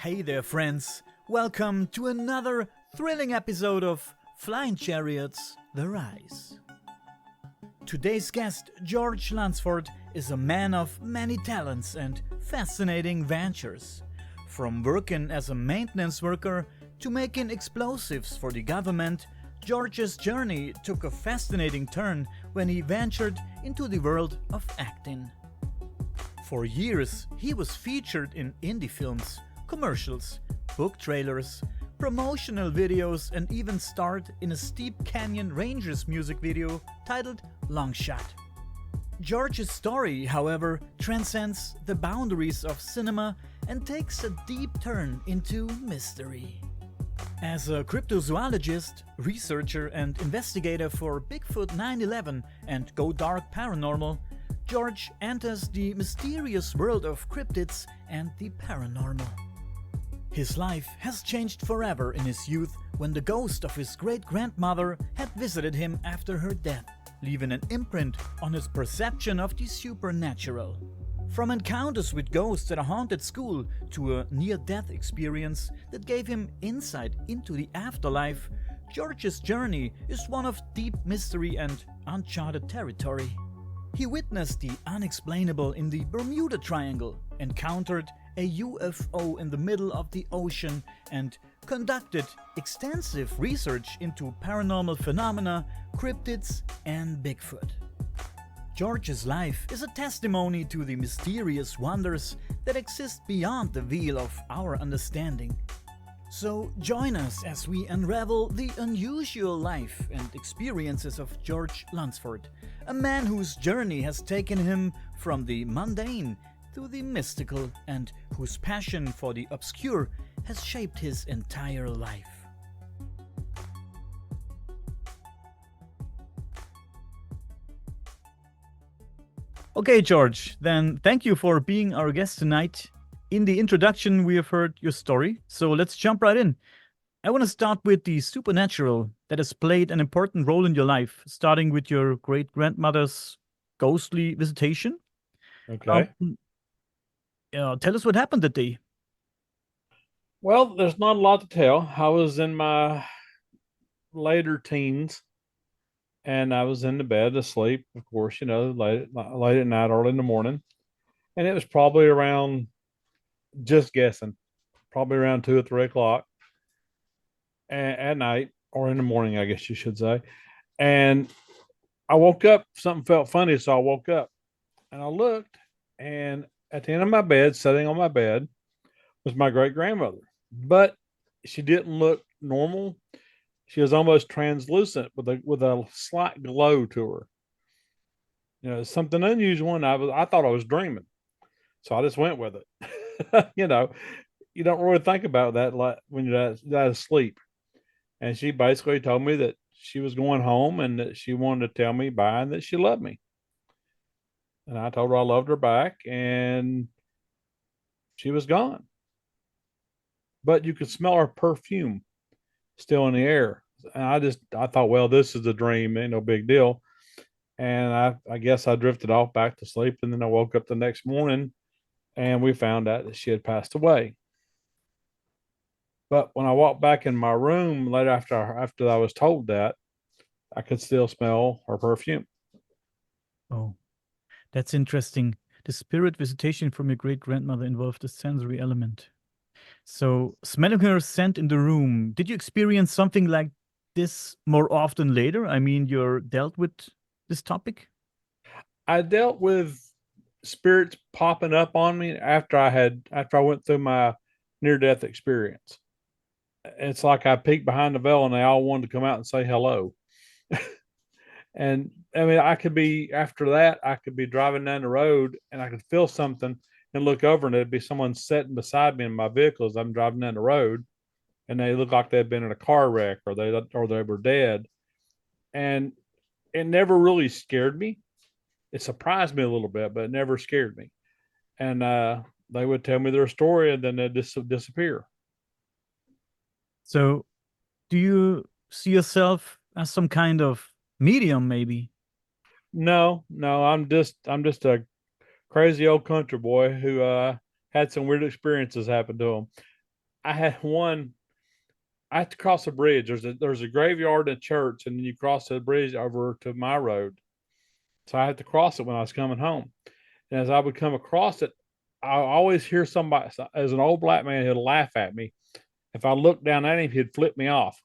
Hey there, friends. Welcome to another thrilling episode of Flying Chariots, The Rise. Today's guest, George Lunsford, is a man of many talents and fascinating ventures. From working as a maintenance worker to making explosives for the government, George's journey took a fascinating turn when he ventured into the world of acting. For years, he was featured in indie films, commercials, book trailers, promotional videos, and even starred in a Steep Canyon Rangers music video titled Long Shot. George's story, however, transcends the boundaries of cinema and takes a deep turn into mystery. As a cryptozoologist, researcher, and investigator for Bigfoot 9/11 and Go Dark Paranormal, George enters the mysterious world of cryptids and the paranormal. His life has changed forever in his youth when the ghost of his great-grandmother had visited him after her death, leaving an imprint on his perception of the supernatural. From encounters with ghosts at a haunted school to a near-death experience that gave him insight into the afterlife, George's journey is one of deep mystery and uncharted territory. He witnessed the unexplainable in the Bermuda Triangle, encountered a UFO in the middle of the ocean, and conducted extensive research into paranormal phenomena, cryptids, and Bigfoot. George's life is a testimony to the mysterious wonders that exist beyond the veil of our understanding. So join us as we unravel the unusual life and experiences of George Lunsford, a man whose journey has taken him from the mundane to the mystical and whose passion for the obscure has shaped his entire life. Okay, George, then thank you for being our guest tonight. In the introduction, we have heard your story, so let's jump right in. I want to start with the supernatural that has played an important role in your life, starting with your great-grandmother's ghostly visitation. Okay. Tell us what happened that day. Well, there's not a lot to tell. I was in my later teens and I was in the bed asleep, of course, late at night, early in the morning. And it was probably around, just guessing, probably around 2 or 3 o'clock at night or in the morning, I guess you should say. And I woke up, something felt funny. So I woke up and I looked, and at the end of my bed, sitting on my bed, was my great grandmother. But she didn't look normal. She was almost translucent with a slight glow to her. Something unusual, and I thought I was dreaming, so I just went with it. You don't really think about that when you're that asleep. And she basically told me that she was going home and that she wanted to tell me bye and that she loved me. And I told her I loved her back, and she was gone. But you could smell her perfume still in the air. And I thought, well, this is a dream, ain't no big deal. And I guess I drifted off back to sleep. And then I woke up the next morning and we found out that she had passed away. But when I walked back in my room later after I was told that, I could still smell her perfume. Oh, that's interesting. The spirit visitation from your great-grandmother involved a sensory element. So, smelling her scent in the room, did you experience something like this more often later? I mean, you're dealt with this topic? I dealt with spirits popping up on me after I went through my near death experience. It's like I peeked behind the veil and they all wanted to come out and say hello. And I mean, after that, I could be driving down the road and I could feel something and look over and there'd be someone sitting beside me in my vehicle as I'm driving down the road, and they looked like they'd been in a car wreck or they were dead. And it never really scared me. It surprised me a little bit, but it never scared me. And they would tell me their story and then they'd disappear. So, do you see yourself as some kind of medium, maybe? No, I'm just a crazy old country boy who had some weird experiences happen to him. I had one. I had to cross a bridge. There's a graveyard and a church, and then you cross the bridge over to my road. So I had to cross it when I was coming home. And as I would come across it, I always hear somebody, as an old black man, he'll laugh at me. If I looked down at him, he'd flip me off.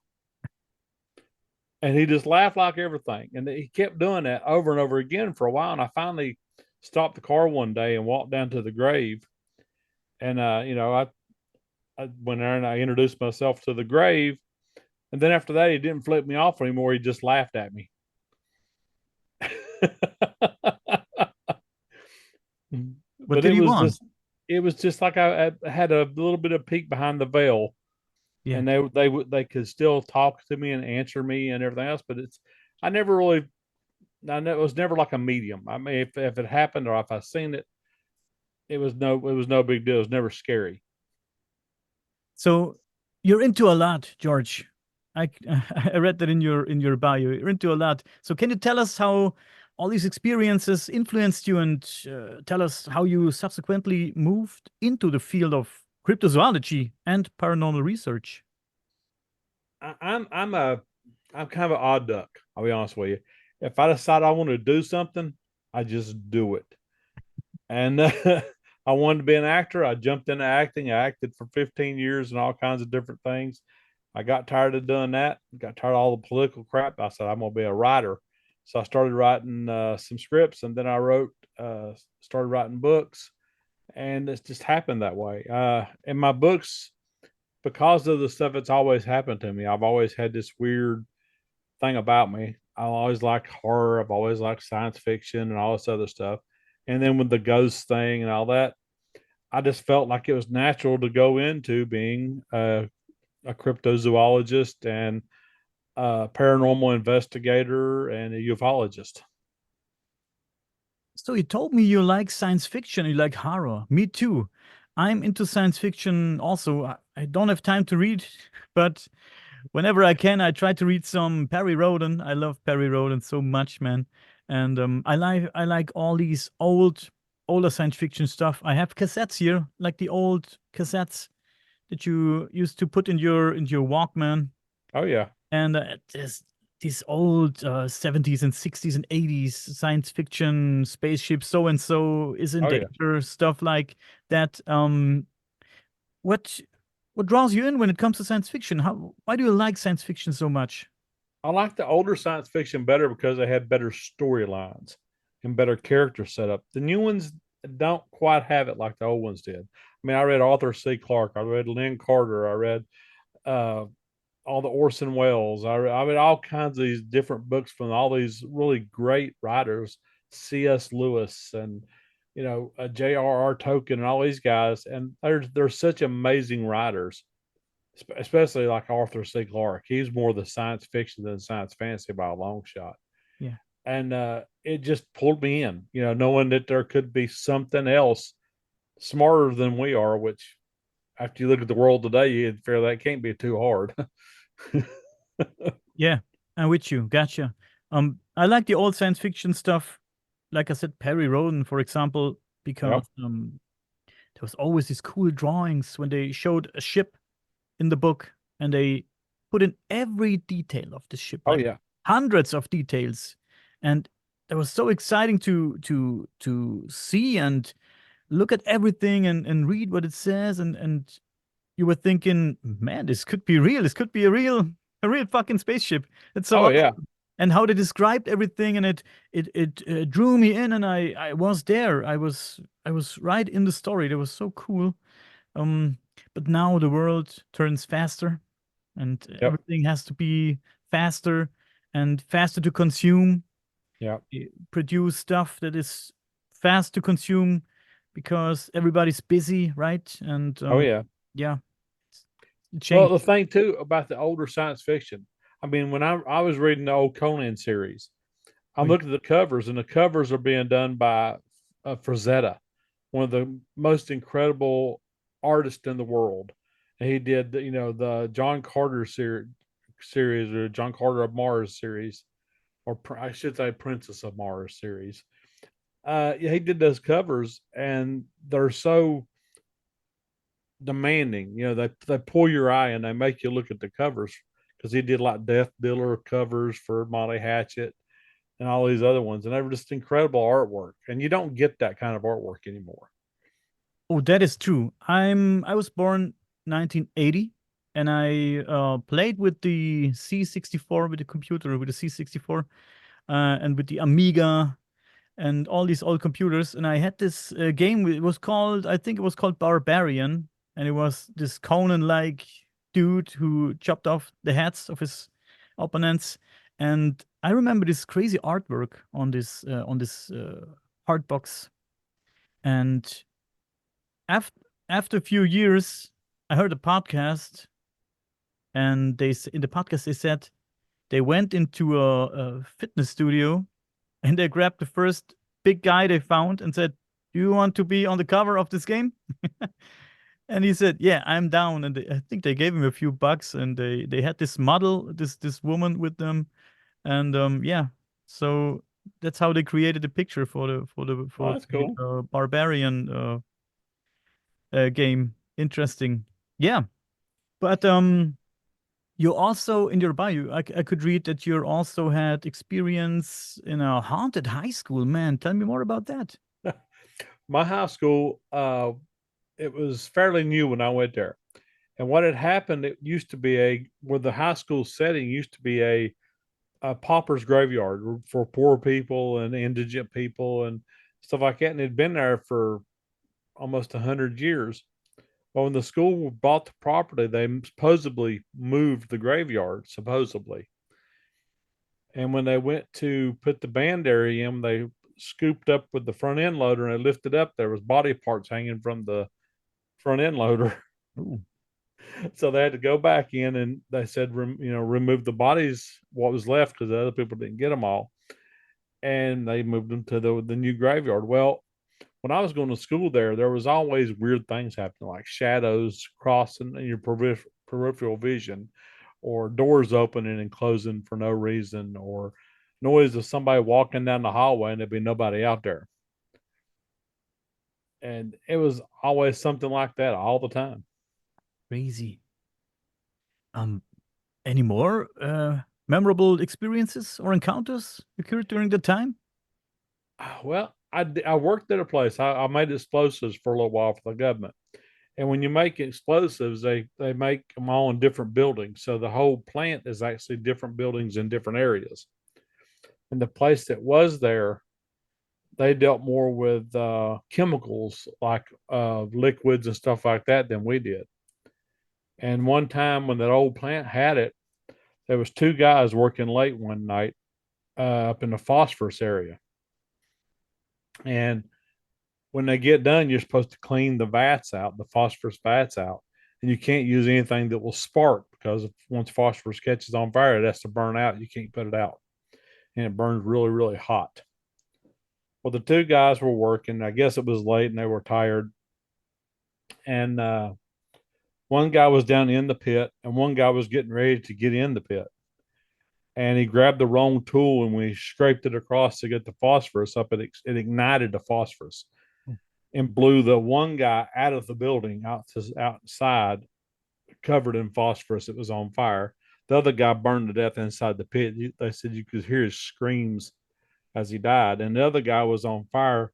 And he just laughed like everything. And he kept doing that over and over again for a while. And I finally stopped the car one day and walked down to the grave. And, I went there and I introduced myself to the grave. And then after that, he didn't flip me off anymore. He just laughed at me. What But did it he was want? just, it was just like I had a little bit of peek behind the veil, Yeah. and they could still talk to me and answer me and everything else. But I never really, I know it was never like a medium. I mean, if it happened or if I seen it, it was no big deal. It was never scary. So you're into a lot, George. I I read that in your bio. You're into a lot. So can you tell us how all these experiences influenced you, and tell us how you subsequently moved into the field of cryptozoology and paranormal research? I'm kind of an odd duck. I'll be honest with you. If I decide I want to do something, I just do it. And I wanted to be an actor. I jumped into acting. I acted for 15 years and all kinds of different things. I got tired of doing that. Got tired of all the political crap. I said I'm going to be a writer. So I started writing some scripts, and then I started writing books, and it's just happened that way. In my books, because of the stuff that's always happened to me, I've always had this weird thing about me. I always liked horror. I've always liked science fiction and all this other stuff. And then with the ghost thing and all that, I just felt like it was natural to go into being a cryptozoologist and a paranormal investigator and a ufologist. So you told me you like science fiction, you like horror. Me too. I'm into science fiction also. I don't have time to read, but whenever I can, I try to read some Perry Roden. I love Perry Roden so much, man. And I like all these older science fiction stuff. I have cassettes here, like the old cassettes that you used to put in your Walkman. Oh yeah, And there's these old 70s and 60s and 80s science fiction spaceship so and so is in oh yeah. danger, stuff like that. What what draws you in when it comes to science fiction? How why do you like science fiction so much? I like the older science fiction better because they had better storylines and better character setup. The new ones don't quite have it like the old ones did. I mean, I read Arthur C. Clarke, I read Lynn Carter, I read uh, all the Orson Welles. I read all kinds of these different books from all these really great writers, C.S. Lewis and J.R.R. Tolkien and all these guys, and they're such amazing writers, especially like Arthur C. Clarke. He's more the science fiction than science fantasy by a long shot, Yeah. and it just pulled me in. Knowing that there could be something else smarter than we are, which after you look at the world today, you'd feel that can't be too hard. Yeah, I'm with you. Gotcha. I like the old science fiction stuff. Like I said, Perry Roden, for example, because Yep. there was always these cool drawings when they showed a ship in the book and they put in every detail of the ship, Oh like yeah. hundreds of details. And that was so exciting to see and look at everything and read what it says and you were thinking, man, this could be real. This could be a real fucking spaceship. It's so Oh yeah. awesome. And how they described everything, and it drew me in, and I was there. I was right in the story. That was so cool. Um, but now the world turns faster, and Yep. everything has to be faster and faster to consume. Yep. Produce stuff that is fast to consume because everybody's busy, right? And Oh yeah. yeah, it Well, changed. the thing too about the older science fiction, I mean, when I was reading the old Conan series, I'm Wait, looking at the covers, and the covers are being done by Frazetta, one of the most incredible artists in the world. And he did, the John Carter series or John Carter of Mars series, or I should say Princess of Mars series. Yeah, he did those covers, and they're so demanding. They pull your eye and they make you look at the covers because he did like Death Dealer covers for Molly Hatchet and all these other ones, and they were just incredible artwork. And you don't get that kind of artwork anymore. Oh, that is true. I was born 1980, and I played with the C64, with the computer, with the C64, and with the Amiga and all these old computers. And I had this game. It was called, I think it was called Barbarian, and it was this Conan-like dude who chopped off the heads of his opponents. And I remember this crazy artwork on this hard box. And after a few years, I heard a podcast, and in the podcast they said they went into a fitness studio, and they grabbed the first big guy they found and said, "Do you want to be on the cover of this game?" And he said, "Yeah, I'm down." And I think they gave him a few bucks, and they had this model, this woman with them, and yeah, so that's how they created the picture Oh, for that's the cool. barbarian game. Interesting. Yeah, but you also in your bio, I could read that you also had experience in a haunted high school. Man, tell me more about that. My high school, it was fairly new when I went there. And what had happened, it used to be where the high school setting used to be a pauper's graveyard for poor people and indigent people and stuff like that. And it'd been there for almost 100 years. Well, when the school bought the property, they supposedly moved the graveyard, supposedly. And when they went to put the band area in, they scooped up with the front end loader and they lifted up. There was body parts hanging from the front end loader. Ooh, So they had to go back in and they said, remove the bodies, what was left, because the other people didn't get them all. And they moved them to the new graveyard. Well, when I was going to school there was always weird things happening, like shadows crossing in your peripheral vision, or doors opening and closing for no reason, or noise of somebody walking down the hallway and there'd be nobody out there. And it was always something like that all the time. crazy. Um, any more memorable experiences or encounters occurred during the time? Well, I worked at a place. I made explosives for a little while for the government. And when you make explosives, they make them all in different buildings. So the whole plant is actually different buildings in different areas. And the place that was there, they dealt more with chemicals like liquids and stuff like that than we did. And one time when that old plant had it, there was two guys working late one night up in the phosphorus area. And when they get done, you're supposed to clean the vats out, the phosphorus vats out, and you can't use anything that will spark because once phosphorus catches on fire, it has to burn out. You can't put it out, and it burns really, really hot. Well, the two guys were working. I guess it was late and they were tired. And one guy was down in the pit, and one guy was getting ready to get in the pit. And he grabbed the wrong tool, and when he scraped it across to get the phosphorus up, it ignited the phosphorus and blew the one guy out of the building outside, covered in phosphorus. It was on fire. The other guy burned to death inside the pit. They said you could hear his screams as he died. And the other guy was on fire.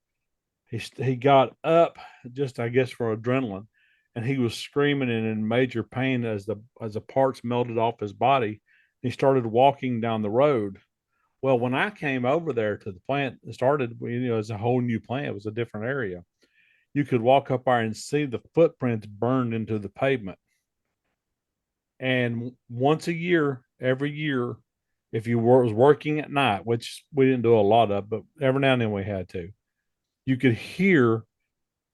He got up just, I guess, for adrenaline, and he was screaming and in major pain as the parts melted off his body. He started walking down the road. Well, when I came over there to the plant, it started, as a whole new plant. It was a different area. You could walk up there and see the footprints burned into the pavement. And once a year, every year, if you was working at night, which we didn't do a lot of, but every now and then we had to, you could hear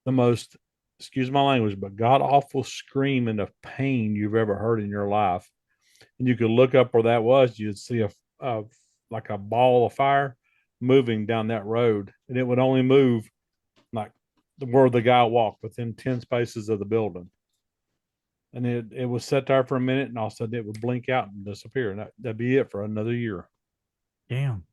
the most, excuse my language, but god awful screaming of pain you've ever heard in your life. And you could look up where that was, you'd see a like a ball of fire moving down that road, and it would only move like where the guy walked within 10 spaces of the building. And it was set there for a minute, and all of a sudden it would blink out and disappear. And that'd be it for another year. Damn.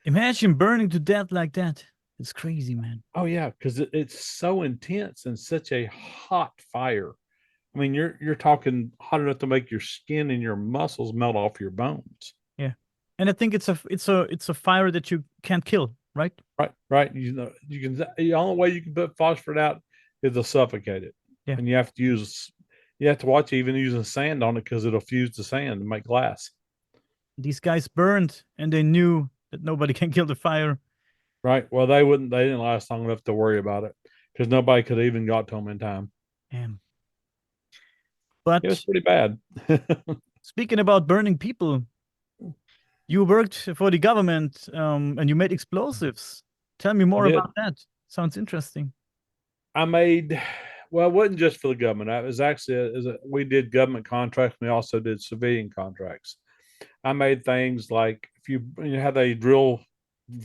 Imagine burning to death like that. It's crazy, man. Oh yeah, because it's so intense and such a hot fire. I mean, you're talking hot enough to make your skin and your muscles melt off your bones. Yeah. And I think it's a fire that you can't kill, right? Right, right. You know, you can. The only way you can put phosphorus out is to suffocate it, Yeah. and you have to watch even using sand on it because it'll fuse the sand and make glass. These guys burned and they knew that nobody can kill the fire. Right. Well, they wouldn't. They didn't last long enough to worry about it because nobody could even got to them in time. Damn. It was But pretty bad. speaking about burning people, you worked for the government and you made explosives. Tell me I more did. about that. Sounds interesting. I made. Well, it wasn't just for the government. It was actually we did government contracts. We also did civilian contracts. I made things like if you know how they drill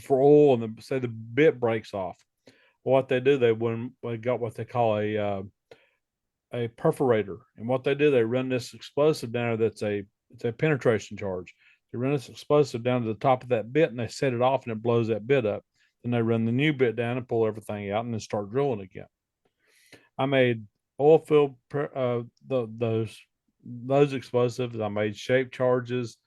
for oil and say the bit breaks off. What they do, they got what they call a perforator, and what they do, they run this explosive down there. It's a penetration charge. They run this explosive down to the top of that bit, and they set it off, and it blows that bit up. Then they run the new bit down and pull everything out, and then start drilling again. I made oil filled those explosives. I made shape charges.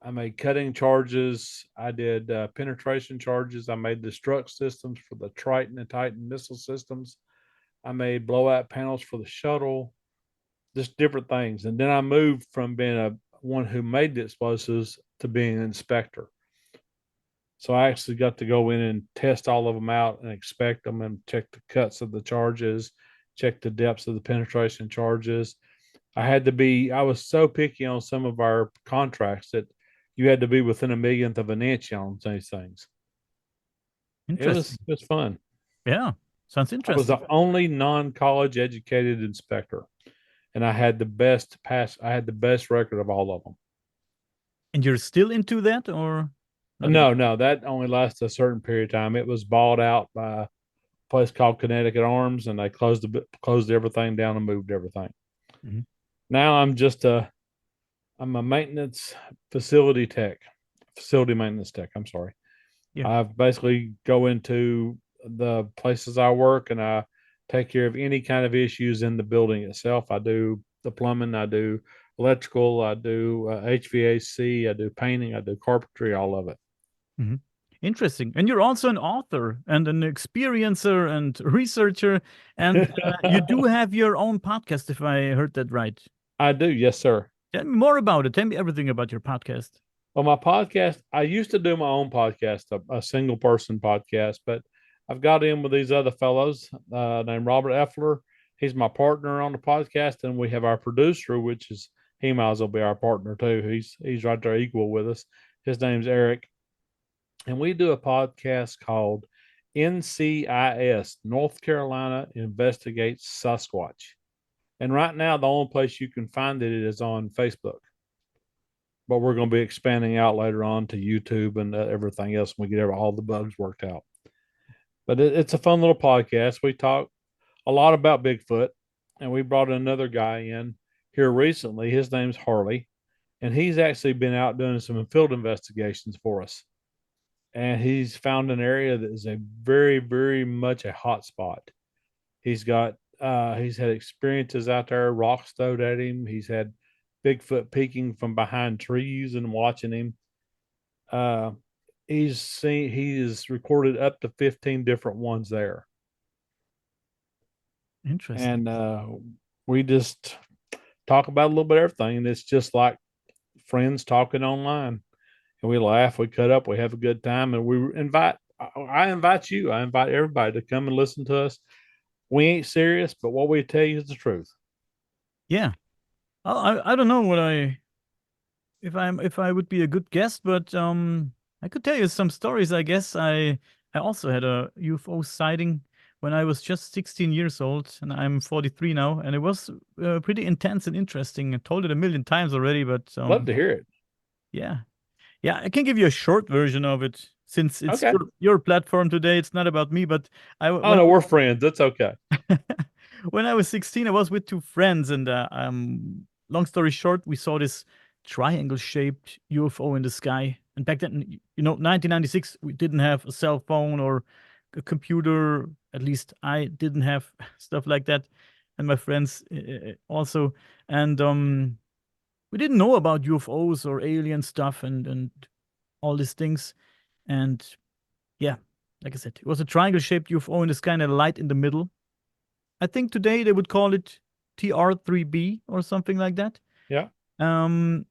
I made cutting charges. I did penetration charges. I made destruct systems for the Triton and Titan missile systems. I made blowout panels for the shuttle, just different things. And then I moved from being a one who made the explosives to being an inspector. So I actually got to go in and test all of them out and inspect them and check the cuts of the charges, check the depths of the penetration charges. I was so picky on some of our contracts that you had to be within a millionth of an inch on these things. Interesting. It was fun. Yeah. Sounds I was interesting. the only non-college educated inspector, and I had the best record of all of them. And you're still into that or not No, anymore? no, that only lasted a certain period of time. It was bought out by a place called Connecticut Arms, and they closed everything down and moved everything. Mhm. Now I'm a maintenance facility maintenance tech. I'm sorry. Yeah. I basically go into the places I work and I take care of any kind of issues in the building itself. I do the plumbing, I do electrical, I do HVAC, I do painting, I do carpentry, all of it. Mhm. Interesting. And you're also an author and an experiencer and researcher. And you do have your own podcast, if I heard that right. I do, yes, sir. Tell me more about it. Tell me everything about your podcast. Well, my podcast, I used to do my own podcast, a single person podcast, but I've got in with these other fellows named Robert Effler. He's my partner on the podcast, and we have our producer, which is he might as well be our partner too. He's right there equal with us. His name's Eric, and we do a podcast called NCIS, North Carolina Investigates Sasquatch. And right now, the only place you can find it is on Facebook, but we're going to be expanding out later on to YouTube and everything else when we get all the bugs worked out. But it's a fun little podcast. We talk a lot about Bigfoot, and we brought another guy in here recently. His name's Harley, and he's actually been out doing some field investigations for us. And he's found an area that is a very, very much a hot spot. He's had experiences out there, rocks thrown at him. He's had Bigfoot peeking from behind trees and watching him. Uh, he has recorded up to 15 different ones there, Interesting. and we just talk about a little bit of everything, and it's just like friends talking online. And we laugh, we cut up, we have a good time, and we invite. I invite you. I invite everybody to come and listen to us. We ain't serious, but what we tell you is the truth. Yeah. I don't know what I if I would be a good guest, but I could tell you some stories. I guess I also had a UFO sighting when I was just 16 years old, and I'm 43 now, and it was pretty intense and interesting. I told it a million times already, but Love to hear it. yeah, yeah, I can give you a short version of it since it's Okay. your platform today. It's not about me, but Oh when no, we're friends. That's okay. when I was 16, I was with two friends, and long story short, we saw this triangle-shaped UFO in the sky. And back then, 1996, we didn't have a cell phone or a computer. At least I didn't have stuff like that, and my friends also. And we didn't know about UFOs or alien stuff and all these things. And yeah, like I said, it was a triangle-shaped UFO in the sky and a light in the middle. I think today they would call it TR3B or something like that. Yeah. Um,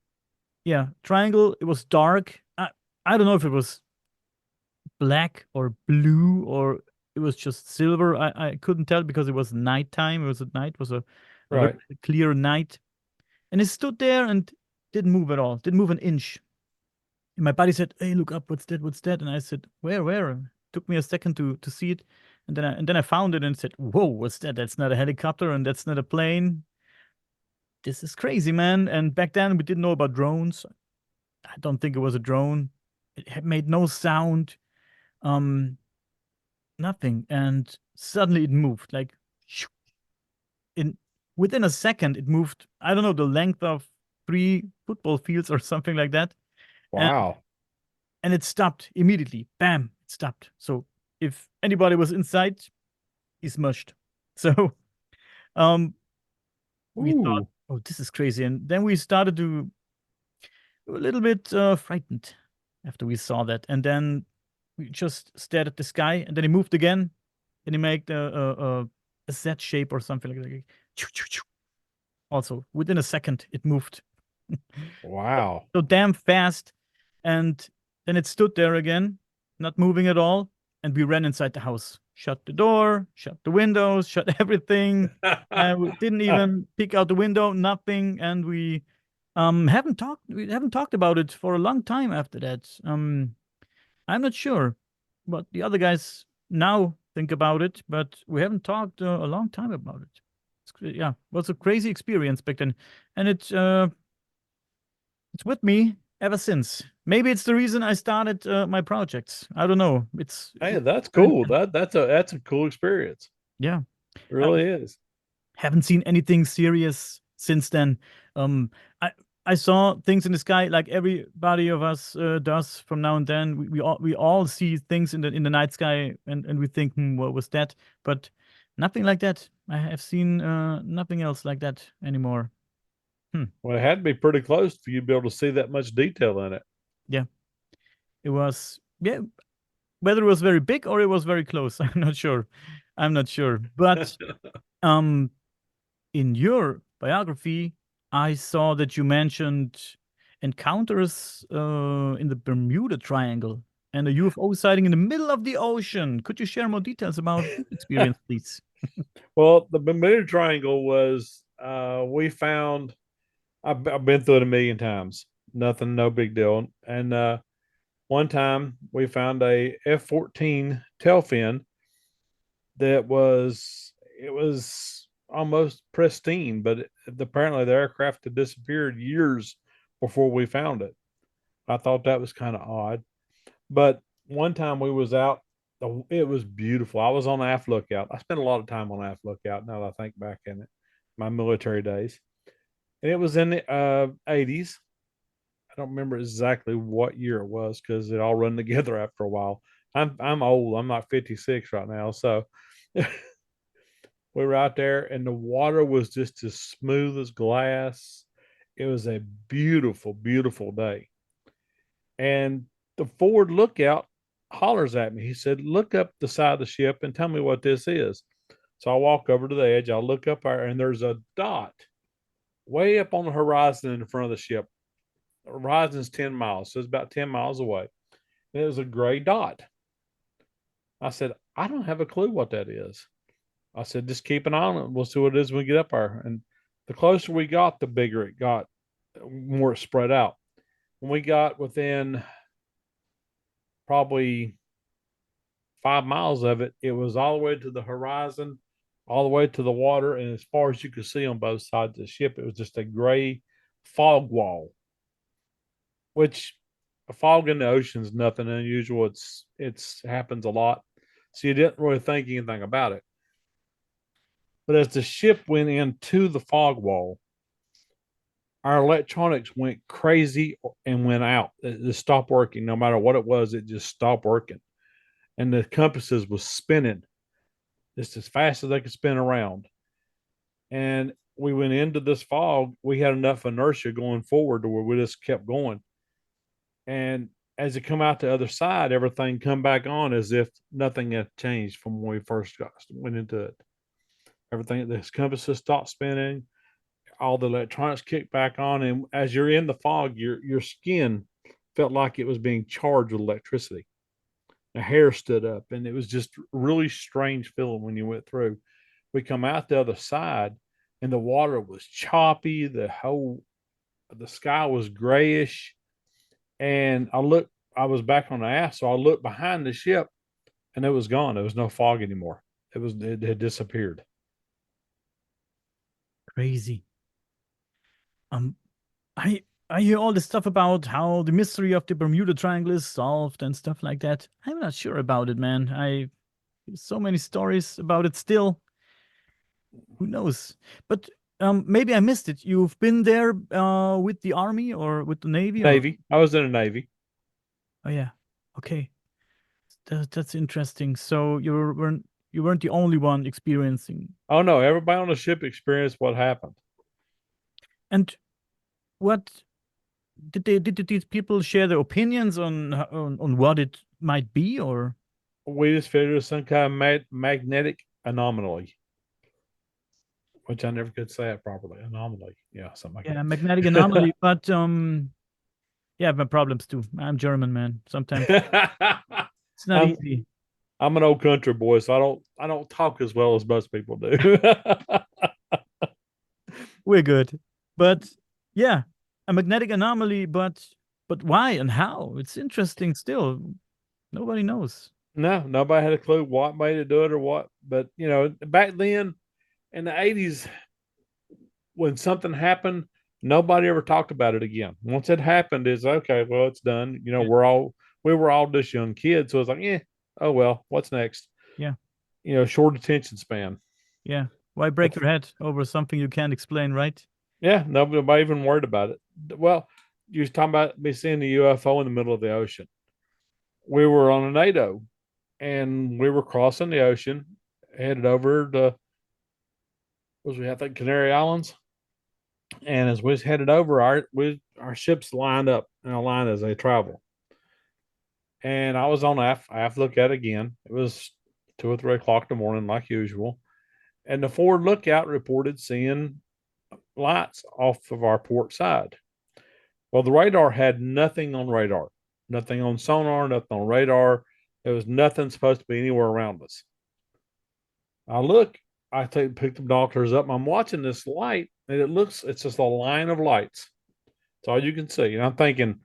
yeah, triangle. It was dark. I don't know if it was black or blue or it was just silver. I couldn't tell because it was nighttime. It was at night. It was a very Right. clear night. And it stood there and didn't move at all. Didn't move an inch. And my buddy said, "Hey, look up. What's that? What's that?" And I said, "Where? Where?" Took me a second to see it. And then I found it and said, "Whoa, what's that? That's not a helicopter and that's not a plane. This is crazy, man." And back then we didn't know about drones. I don't think it was a drone. It had made no sound. Um, Nothing. And suddenly it moved. Like shoo, in within a second, it moved. I don't know the length of 3 football fields or something like that. And Wow. and it stopped immediately. Bam! It stopped. So if anybody was inside, he's mushed. So um, we thought, Ooh. "Oh, this is crazy," and then we started to a little bit frightened after we saw that, and then we just stared at the sky, and then he moved again, and he made a Z shape or something like that. Choo, choo, choo. Also, within a second, it moved Wow. so damn fast, and then it stood there again, not moving at all, and we ran inside the house, shut the door, shut the windows, shut everything, and we didn't even peek out the window, nothing, and we haven't talked about it for a long time after that. I'm not sure what the other guys now think about it, but we haven't talked a long time about it. Yeah, it was a crazy experience back then, and it's with me ever since. Maybe it's the reason I started my projects. I don't know. Hey, that's Very- cool. That's a cool experience. yeah. It really is. Haven't seen anything serious since then. Um, I I saw things in the sky like everybody of us does from now and then. We all see things in the night sky and we think, what was that? But nothing like that. I have seen nothing else like that anymore. Hmm. Well, it had to be pretty close for you to be able to see that much detail in it. Yeah, it was. Yeah, whether it was very big or it was very close, I'm not sure. I'm not sure. But um, in your biography, I saw that you mentioned encounters in the Bermuda Triangle and a UFO sighting in the middle of the ocean. Could you share more details about this experience, please? Well, the Bermuda Triangle was we found. I've been through it a million times. Nothing, no big deal. And one time we found a F-14 tail fin that was almost pristine, but apparently the aircraft had disappeared years before we found it. I thought that was kind of odd. But one time we was out, it was beautiful. I was on aft lookout. I spent a lot of time on aft lookout now that I think back in it, my military days. And it was in the 80s. I don't remember exactly what year it was because it all run together after a while. I'm old. I'm not 56 right now, so we were out there, and the water was just as smooth as glass. It was a beautiful, beautiful day. And the forward lookout hollers at me. He said, "Look up the side of the ship and tell me what this is." So I walk over to the edge. I look up there, and there's a dot way up on the horizon in front of the ship. The horizon's 10 miles, so it's about 10 miles away. And it was a gray dot. I said, "I don't have a clue what that is." I said, "Just keep an eye on it. We'll see what it is when we get up there." And the closer we got, the bigger it got, more it spread out. When we got within probably 5 miles of it, it was all the way to the horizon, all the way to the water. And as far as you could see on both sides of the ship, it was just a gray fog wall, which a fog in the ocean is nothing unusual. It's happens a lot. So you didn't really think anything about it. But as the ship went into the fog wall, our electronics went crazy and went out. It stopped working. No matter what it was, it just stopped working. and the compasses was spinning just as fast as they could spin around. And we went into this fog. We had enough inertia going forward to where we just kept going. And as it come out the other side, everything come back on as if nothing had changed from when we first went into it. Everything, the compasses stopped spinning, all the electronics kicked back on, and as you're in the fog, your skin felt like it was being charged with electricity. The hair stood up, and it was just really strange feeling when you went through. We come out the other side, and the water was choppy. The sky was grayish, and I was back on the aft, so I looked behind the ship, and it was gone. There was no fog anymore. It had disappeared. Crazy. Um, I hear all this stuff about how the mystery of the Bermuda Triangle is solved and stuff like that. I'm not sure about it, man. I so many stories about it still. Who knows? But maybe I missed it. You've been there with the army or with the navy or Navy. I was in a Navy. oh yeah. Okay. That's interesting. So you weren't the only one experiencing. Oh no, everybody on the ship experienced what happened. And what did these people share their opinions on what it might be or We just figured it was some kind of magnetic anomaly, which I never could say it properly. Anomaly, yeah, something yeah, like magnetic anomaly, but yeah, my problems too. I'm German, man. Sometimes that. it's not I'm easy. I'm an old country boy, so I don't talk as well as most people do. We're good. But yeah, a magnetic anomaly, but why and how? It's interesting still. Nobody knows. No, nobody had a clue what made it do it or what. But you know, back then in the '80s, when something happened, nobody ever talked about it again. Once it happened, it's okay. Well, it's done. You know, Yeah. we were all just young kids, so it's like, yeah, oh well, what's next? Yeah. You know, short attention span. Yeah. Why break But your head over something you can't explain, right? yeah, nobody even worried about it. Well, you was talking about me seeing the UFO in the middle of the ocean. We were on a NATO, and we were crossing the ocean, headed over to was we I think Canary Islands. And as we was headed over, our ships lined up in a line as they travel. And I was on aft look at it again. It was 2 or 3 o'clock in the morning, like usual. And the forward lookout reported seeing lights off of our port side. Well, the radar had nothing on radar, nothing on sonar, nothing on radar. There was nothing supposed to be anywhere around us. I look, pick the binoculars up. I'm watching this light, and it's just a line of lights. That's all you can see. And I'm thinking,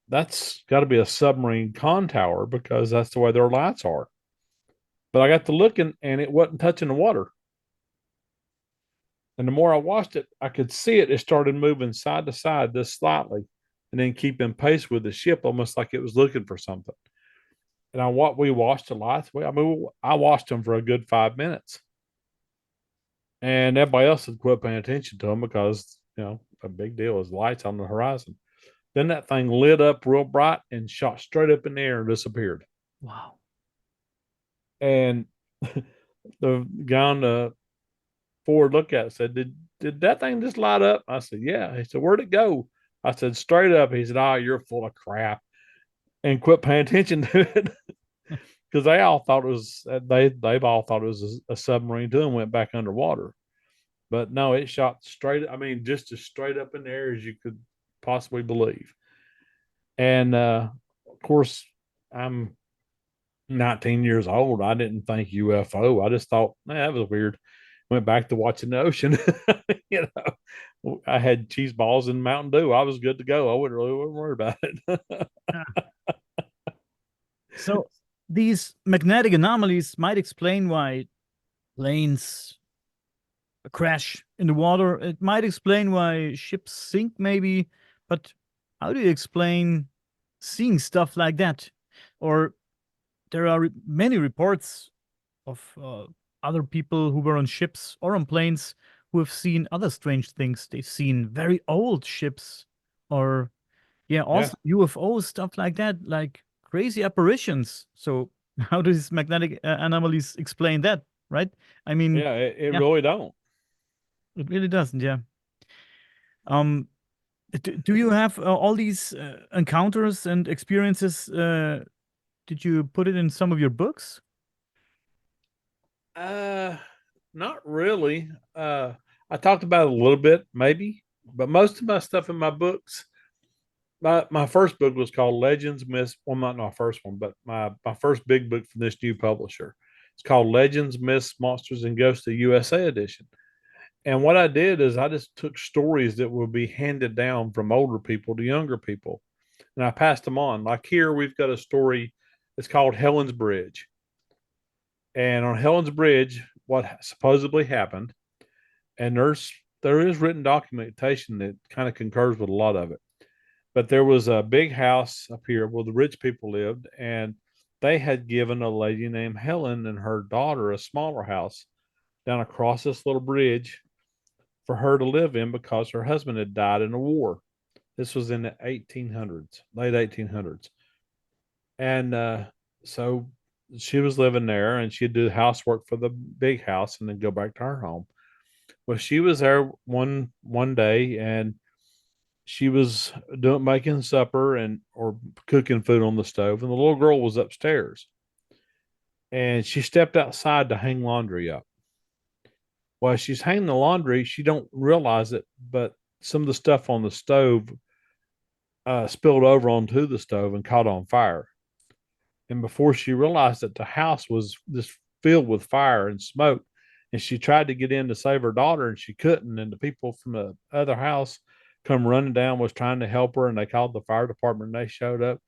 that's got to be a submarine con tower because that's the way their lights are. But I got to looking, and it wasn't touching the water. And the more I watched it, I could see it. It started moving side to side just slightly, and then keeping pace with the ship, almost like it was looking for something. And we watched the lights. I watched them for a good 5 minutes, and everybody else had quit paying attention to them because a big deal is lights on the horizon. Then that thing lit up real bright and shot straight up in the air and disappeared. Wow. And the guy on the forward look at it said, Did that thing just light up? I said, yeah. He said, where'd it go? I said, straight up. He said, oh, you're full of crap. And quit paying attention to it. Because they all thought it was they've all thought it was a submarine too and went back underwater. But no, it shot straight, I mean, just as straight up in the air as you could possibly believe. And of course, I'm 19 years old. I didn't think UFO. I just thought, that was weird. Went back to watching the ocean. I had cheese balls and Mountain Dew. I was good to go. I wasn't worry about it. So these magnetic anomalies might explain why planes crash in the water. It might explain why ships sink, maybe. But how do you explain seeing stuff like that? Or there are many reports of other people who were on ships or on planes who have seen other strange things. They've seen very old ships or, yeah, Yeah. also UFO stuff like that, like crazy apparitions. So How does magnetic anomalies explain that, right? I mean, Yeah, it yeah, really don't. it really doesn't. Yeah. Um, do you have all these encounters and experiences? Did you put it in some of your books? Uh, Not really. I talked about it a little bit, maybe, but most of my stuff in my books, my first book was called Legends, Myths. Well, not my first one, but my first big book from this new publisher. It's called Legends, Myths, Monsters, and Ghosts, the USA edition. And what I did is I just took stories that would be handed down from older people to younger people, and I passed them on. Like here, we've got a story. It's called Helen's Bridge, and on Helen's Bridge, what supposedly happened, and there is written documentation that kind of concurs with a lot of it. But there was a big house up here where the rich people lived, and they had given a lady named Helen and her daughter a smaller house down across this little bridge for her to live in because her husband had died in a war. This was in the 1800s, late 1800s. And so she was living there and she'd do housework for the big house and then go back to her home. Well, she was there one day and she was doing making supper and or cooking food on the stove, and the little girl was upstairs and she stepped outside to hang laundry up. While she's hanging the laundry, she don't realize it, but some of the stuff on the stove spilled over onto the stove and caught on fire. And before she realized that the house was just filled with fire and smoke, and she tried to get in to save her daughter and she couldn't. And the people from the other house come running down, was trying to help her, and they called the fire department and they showed up.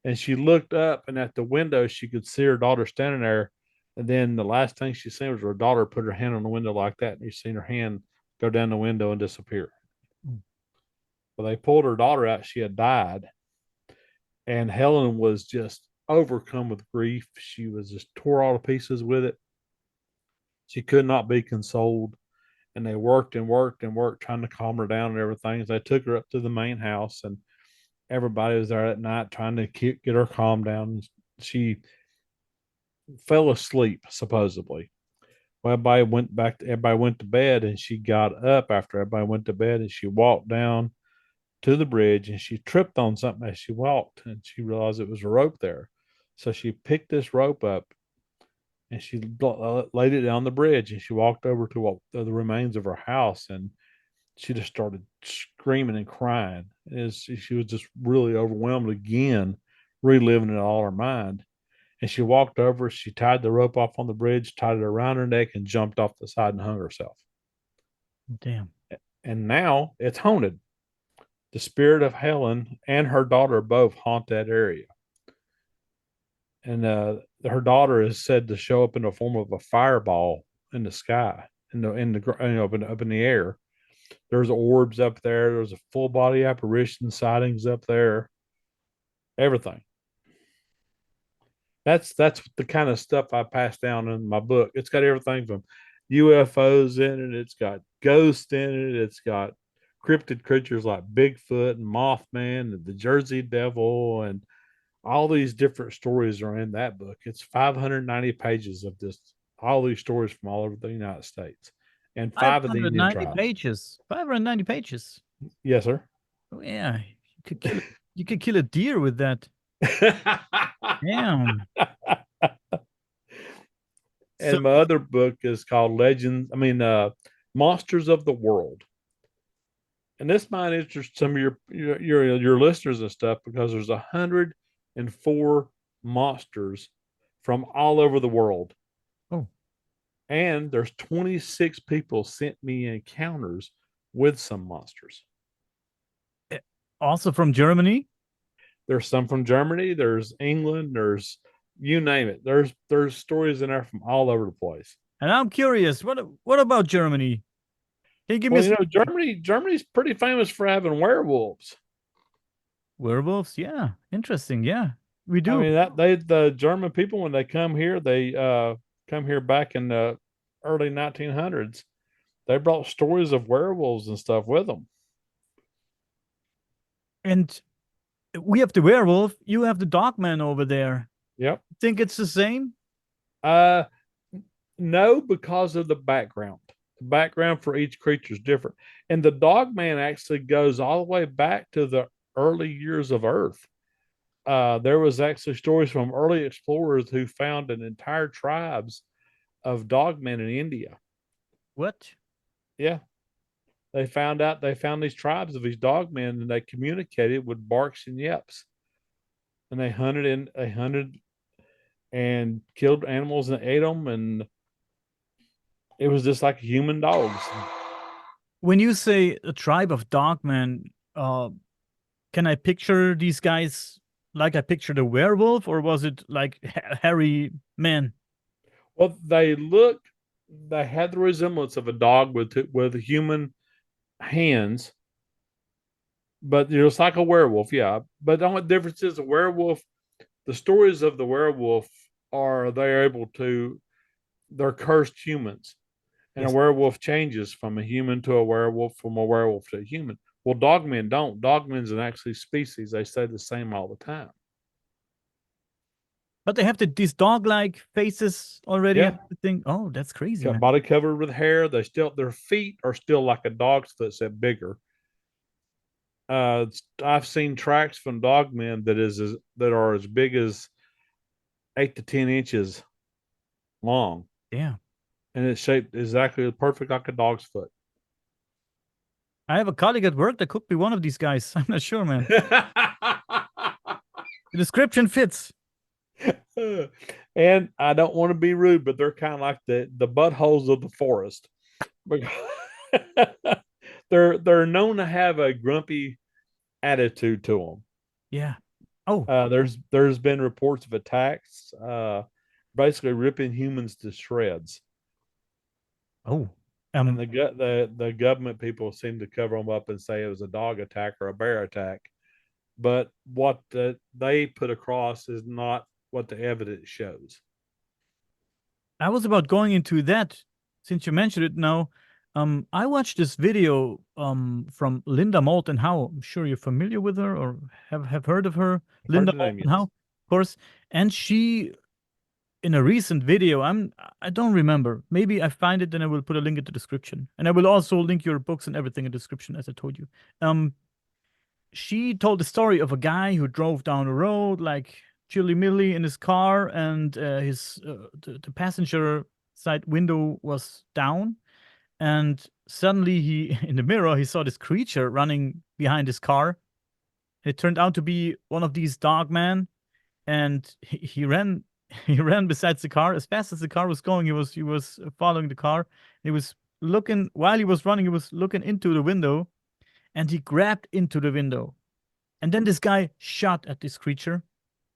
And she looked up, and at the window she could see her daughter standing there. And then the last thing she seen was her daughter put her hand on the window like that, and you seen her hand go down the window and disappear. Well, they pulled her daughter out; she had died, and Helen was just overcome with grief. She was just tore all to pieces with it. She could not be consoled, and they worked and worked and worked trying to calm her down and everything. So they took her up to the main house, and everybody was there at night trying to get her calmed down. She fell asleep supposedly. Well, everybody went to bed, and she got up after everybody went to bed, and she walked down to the bridge, and she tripped on something as she walked, and she realized it was a rope there. So she picked this rope up and she laid it on the bridge, and she walked over to the remains of her house, and she just started screaming and crying as she was just really overwhelmed again, reliving it all in her mind. And she walked over, she tied the rope off on the bridge, tied it around her neck, and jumped off the side and hung herself. Damn. And now it's haunted. The spirit of Helen and her daughter both haunt that area. And her daughter is said to show up in the form of a fireball in the sky, up in the air. There's orbs up there. There's a full body apparition sightings up there. Everything. That's the kind of stuff I pass down in my book. It's got everything from UFOs in it. It's got ghosts in it. It's got cryptid creatures like Bigfoot and Mothman and the Jersey Devil, and all these different stories are in that book. It's 590 pages of this, all these stories from all over the United States, and five of the Indian 590 tribes. pages. 590 pages. Yes, sir. Oh, yeah. You could kill a deer with that. Damn. So, And my other book is called Legends. Monsters of the World. And this might interest some of your listeners and stuff because there's 104 monsters from all over the world. oh, And there's 26 people sent me encounters with some monsters. eh, also from Germany? There's some from Germany, there's England, there's you name it. There's stories in there from all over the place. And I'm curious, what about Germany? Can you give me Well, Germany's pretty famous for having werewolves. werewolves? Yeah. Interesting. Yeah. We I do. mean the German people when they come here, they come here back in the early 1900s. They brought stories of werewolves and stuff with them. And we have the werewolf, you have the dogman over there. Yep. Think it's the same? Uh, no, because of the background. The background for each creature is different, and the dog man actually goes all the way back to the early years of Earth. There was actually stories from early explorers who found an entire tribes of dogmen in India. What? Yeah, they found these tribes of these dogmen, and they communicated with barks and yeps, and they hunted and killed animals and ate them, and it was just like human dogs. When you say a tribe of dogmen, uh, can I picture these guys like I pictured a werewolf, or was it like hairy men? Well, they had the resemblance of a dog with human hands, but it's like a werewolf, yeah. But the only difference is a werewolf. The stories of the werewolf are they're able to they're cursed humans, and a Yes. werewolf changes from a human to a werewolf, from a werewolf to a human. Well, dogmen don't. Dogmen's an actually species. They stay the same all the time. But they have these dog-like faces already and Yeah, everything. Oh, that's crazy, man. body covered with hair. Their feet are still like a dog's foot, except bigger. I've seen tracks from dogmen that are as big as 8 to 10 inches long, Yeah. and it's shaped exactly perfect like a dog's foot. I have a colleague at work that could be one of these guys. I'm not sure, man. The description fits. And I don't want to be rude, but they're kind of like the buttholes of the forest. They're known to have a grumpy attitude to them. Yeah. Oh, There's been reports of attacks, basically ripping humans to shreds, oh. and Um, the government people seem to cover them up and say it was a dog attack or a bear attack. But what they put across is not what the evidence shows. I was about going into that since you mentioned it now. I watched this video from Linda Moulton Howe. I'm sure you're familiar with her or have heard of her. I've heard Linda the name, Moulton Howe, yes. of course. And she in a recent video, I don't remember. Maybe I find it and I will put a link in the description. And I will also link your books and everything in the description, as I told you. She told the story of a guy who drove down the road like chilly milly in his car, and the passenger side window was down, and suddenly he in the mirror he saw this creature running behind his car. It turned out to be one of these dog men, and he ran he ran besides the car as fast as the car was going. He was following the car. He was looking while he was running. He was looking into the window, and he grabbed into the window. And then this guy shot at this creature,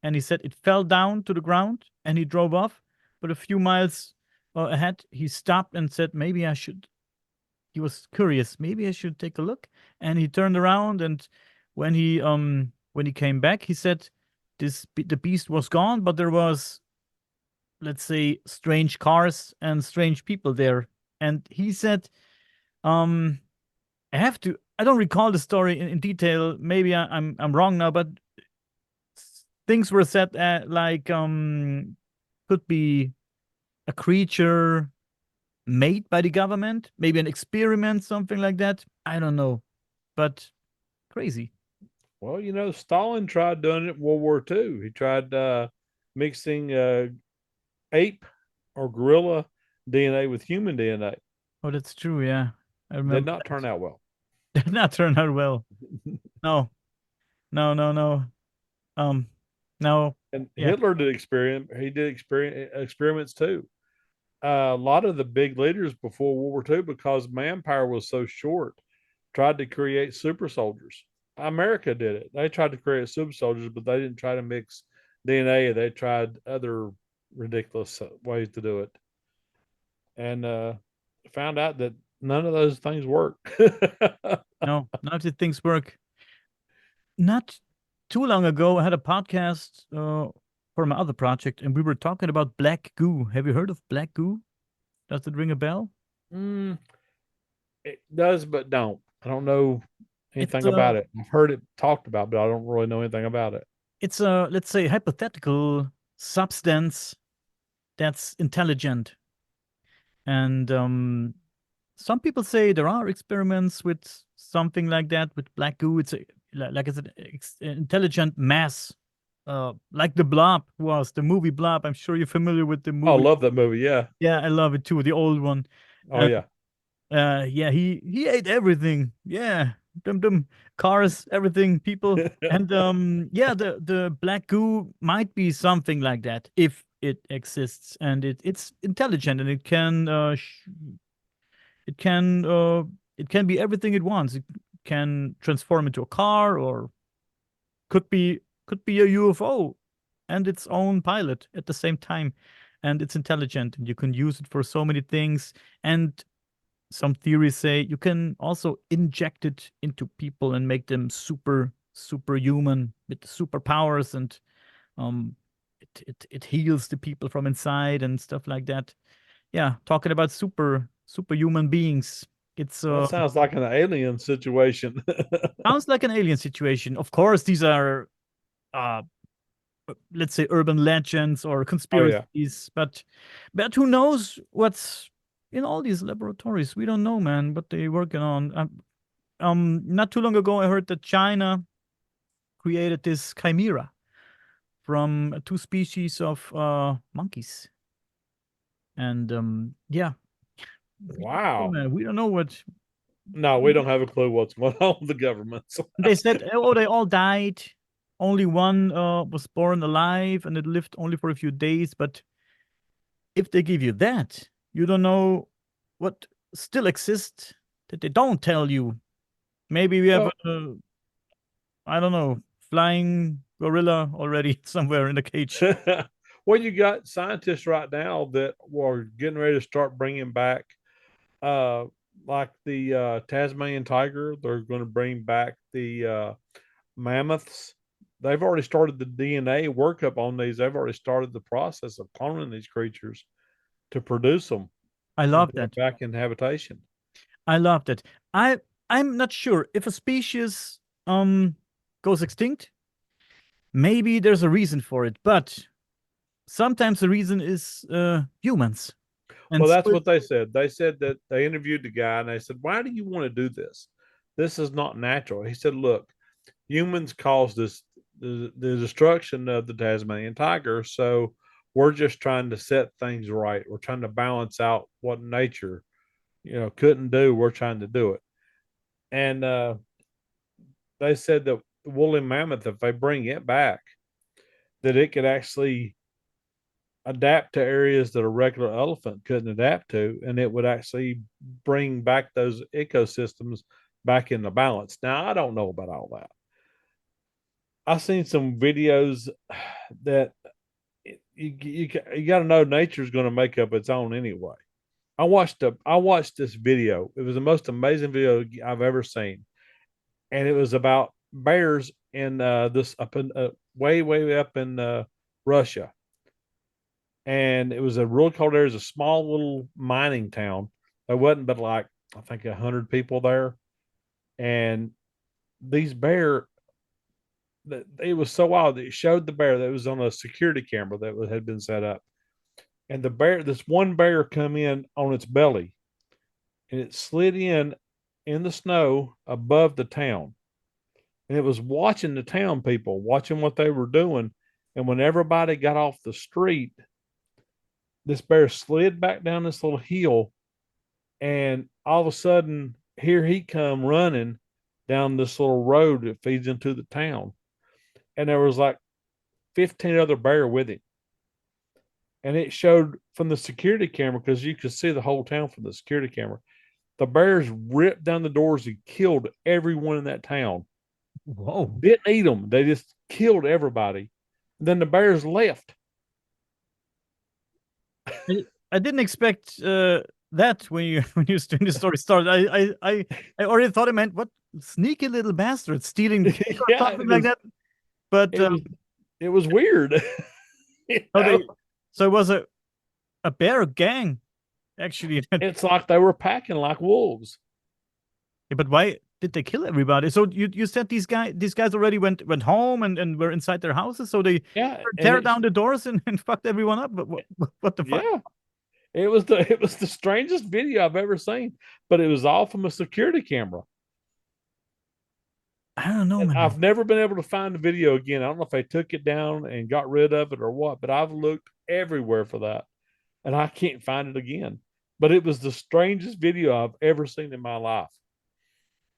and he said it fell down to the ground, and he drove off. But a few miles ahead, he stopped and said, "Maybe I should." He was curious. Maybe I should take a look. And he turned around, and when he came back, he said, the beast was gone, but there was, let's say, strange cars and strange people there. And he said, um, I have to. I don't recall the story in detail. Maybe I'm wrong now, but things were said like could be a creature made by the government, maybe an experiment, something like that. I don't know, but crazy. Well, Stalin tried doing it in World War II. He tried mixing ape or gorilla DNA with human DNA. Oh, that's true. Yeah, I Did remember not turn that. out well. Did not turn out well. No, no, no, no. Um, no. And Yeah. Hitler did experiment. He did experiments too. A lot of the big leaders before World War II, because manpower was so short, tried to create super soldiers. America did it. They tried to create super soldiers, but they didn't try to mix DNA. They tried other ridiculous ways to do it, and found out that none of those things work. No, none of the things work. Not too long ago, I had a podcast for my other project, and we were talking about black goo. Have you heard of black goo? Does it ring a bell? Mm, it does, but don't. I don't know It's anything a about it. I've heard it talked about, but I don't really know anything about it. it's a let's say hypothetical. substance that's intelligent. And some people say there are experiments with something like that with black goo. It's like it's an intelligent mass, like the Blob was the movie Blob. I'm sure you're familiar with the Oh, I movie. love that movie. Yeah. Yeah, I love it too, the old one. Oh yeah. Yeah, he ate everything. Yeah, them cars, everything, people, and yeah, the black goo might be something like that if it exists, and it's intelligent, and it can uh it can be everything it wants. It can transform into a car, or could be could be a UFO and its own pilot at the same time, and it's intelligent, and you can use it for so many things. And some theories say you can also inject it into people and make them superhuman with superpowers, and um it heals the people from inside and stuff like that. Yeah, talking about superhuman beings. It's That sounds like an alien situation. sounds like an alien situation. Of course, these are uh let's say urban legends or Oh yeah. conspiracies, but who knows what's in all these laboratories? We don't know, man, what they're working on. Not too long ago, I heard that China created this chimera from two species of monkeys, and yeah, we don't know, Wow. man. We don't know what No, we don't have a clue what's going on with the governments. they said. Oh, they all died. Only one was born alive, and it lived only for a few days. But if they give you that, you don't know what still exists that they don't tell you. Maybe we have Well, a, I don't know, flying gorilla already somewhere in a cage. well, you got scientists right now that are getting ready to start bringing back, uh, like the Tasmanian tiger. They're going to bring back the mammoths. They've already started the DNA workup on these. They've already started the process of cloning these creatures to produce them I and love put them that. back in habitation. I love that. I'm not sure if a species goes extinct. Maybe there's a reason for it, but sometimes the reason is humans. And Well, so that's what they said. They said that they interviewed the guy and they said, "Why do you want to do this? This is not natural." He said, "Look, humans caused the destruction of the Tasmanian tiger, so we're just trying to set things right. We're trying to balance out what nature, couldn't do. We're trying to do it." And they said that the woolly mammoth, if they bring it back, that it could actually adapt to areas that a regular elephant couldn't adapt to, and it would actually bring back those ecosystems back into balance. Now, I don't know about all that. I've seen some videos that you got to know nature's going to make up its own anyway. I watched this video. It was the most amazing video I've ever seen, and it was about bears in this up in way up in Russia, and it was a real cold area. It was a small little mining town. There wasn't but like I think 100 people there, and these bear. It was so wild. It showed the bear that was on a security camera that had been set up, and this one bear come in on its belly, and it slid in the snow above the town, and it was watching the town people, watching what they were doing, and when everybody got off the street, this bear slid back down this little hill, and all of a sudden, here he come running down this little road that feeds into the town, and there was like 15 other bear with him, and it showed from the security camera because you could see the whole town from the security camera. The bears ripped down the doors and killed everyone in that town. whoa, Didn't eat them; they just killed everybody. Then the bears left. I, I didn't expect that when you when the story started. I already thought it meant what sneaky little bastard stealing cake or Yeah, something like that. But it was it was weird. you no, know, so it was a bear gang actually. it's like they were packing like wolves. But why? did they kill everybody? So you said these guys already went home and were inside their houses, so they Yeah, and tear it's down the doors and fucked everyone up. But what the fuck? yeah, it was the strangest video I've ever seen, but it was all from a security camera. I don't know, And man. I've never been able to find the video again. I don't know if they took it down and got rid of it or what, but I've looked everywhere for that and I can't find it again. But it was the strangest video I've ever seen in my life.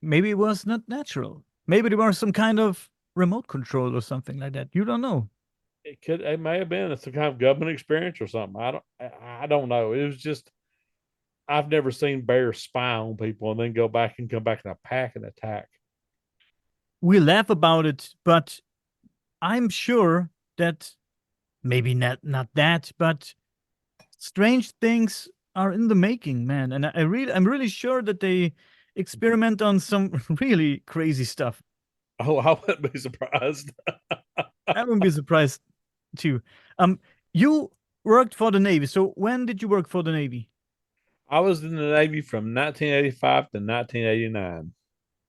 Maybe it was not natural. Maybe there was some kind of remote control or something like that. You don't know. It may have been some kind of government experience or something. I don't know. It was just I've never seen bears spy on people and then go back and come back in a pack and attack. We laugh about it, but I'm sure that maybe not that, but strange things are in the making, man. And I'm really sure that they experiment on some really crazy stuff. Oh, I wouldn't be surprised. I wouldn't be surprised too. Um, you worked for the Navy. So when did you work for the Navy? I was in the Navy from 1985 to 1989.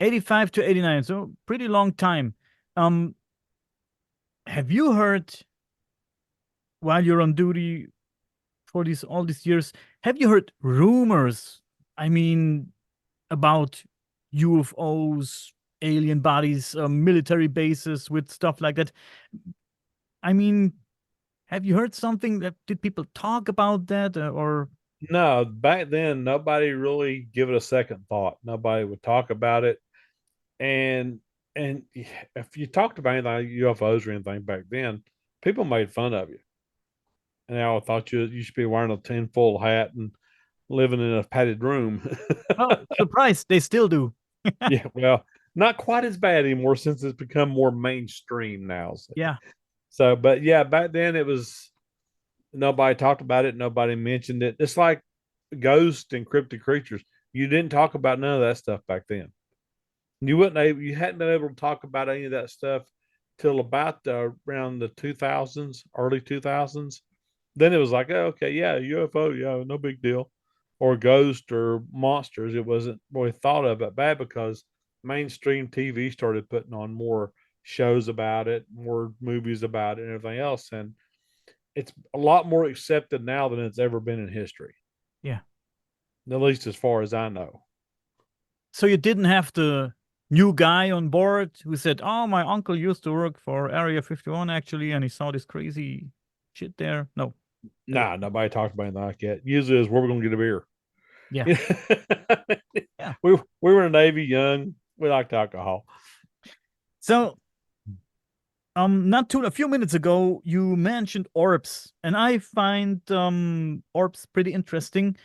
85 to 89. So pretty long time. Um, have you heard while you're on duty for these all these years, have you heard rumors? I mean, about UFOs, alien bodies, military bases with stuff like that. I mean, have you heard something that did people talk about that or No, back then nobody really give it a second thought. Nobody would talk about it, and and if you talked about anything like UFOs or anything back then, people made fun of you, and they all thought you should be wearing a tinfoil hat and living in a padded room. well, surprise, they still do. Yeah, well, not quite as bad anymore since it's become more mainstream now. Yeah. But yeah, back then it was nobody talked about it, nobody mentioned it. It's like ghosts and cryptic creatures. You didn't talk about none of that stuff back then. You hadn't been able to talk about any of that stuff till about around the 2000s, early 2000s. Then it was like, oh, okay, yeah, UFO, yeah, no big deal, or ghost or monsters. It wasn't really thought of it bad because mainstream TV started putting on more shows about it, more movies about it, and everything else, and it's a lot more accepted now than it's ever been in history, Yeah. at least as far as I know. So you didn't have the new guy on board who said, "Oh, my uncle used to work for Area 51 actually, and he saw this crazy shit there." No. It was, Nah, nobody talked about anything like that. Usually, is where we're going to get a beer. yeah. Yeah. We were in the Navy, young. We liked alcohol. So not too a few minutes ago you mentioned orbs, and I find orbs pretty interesting.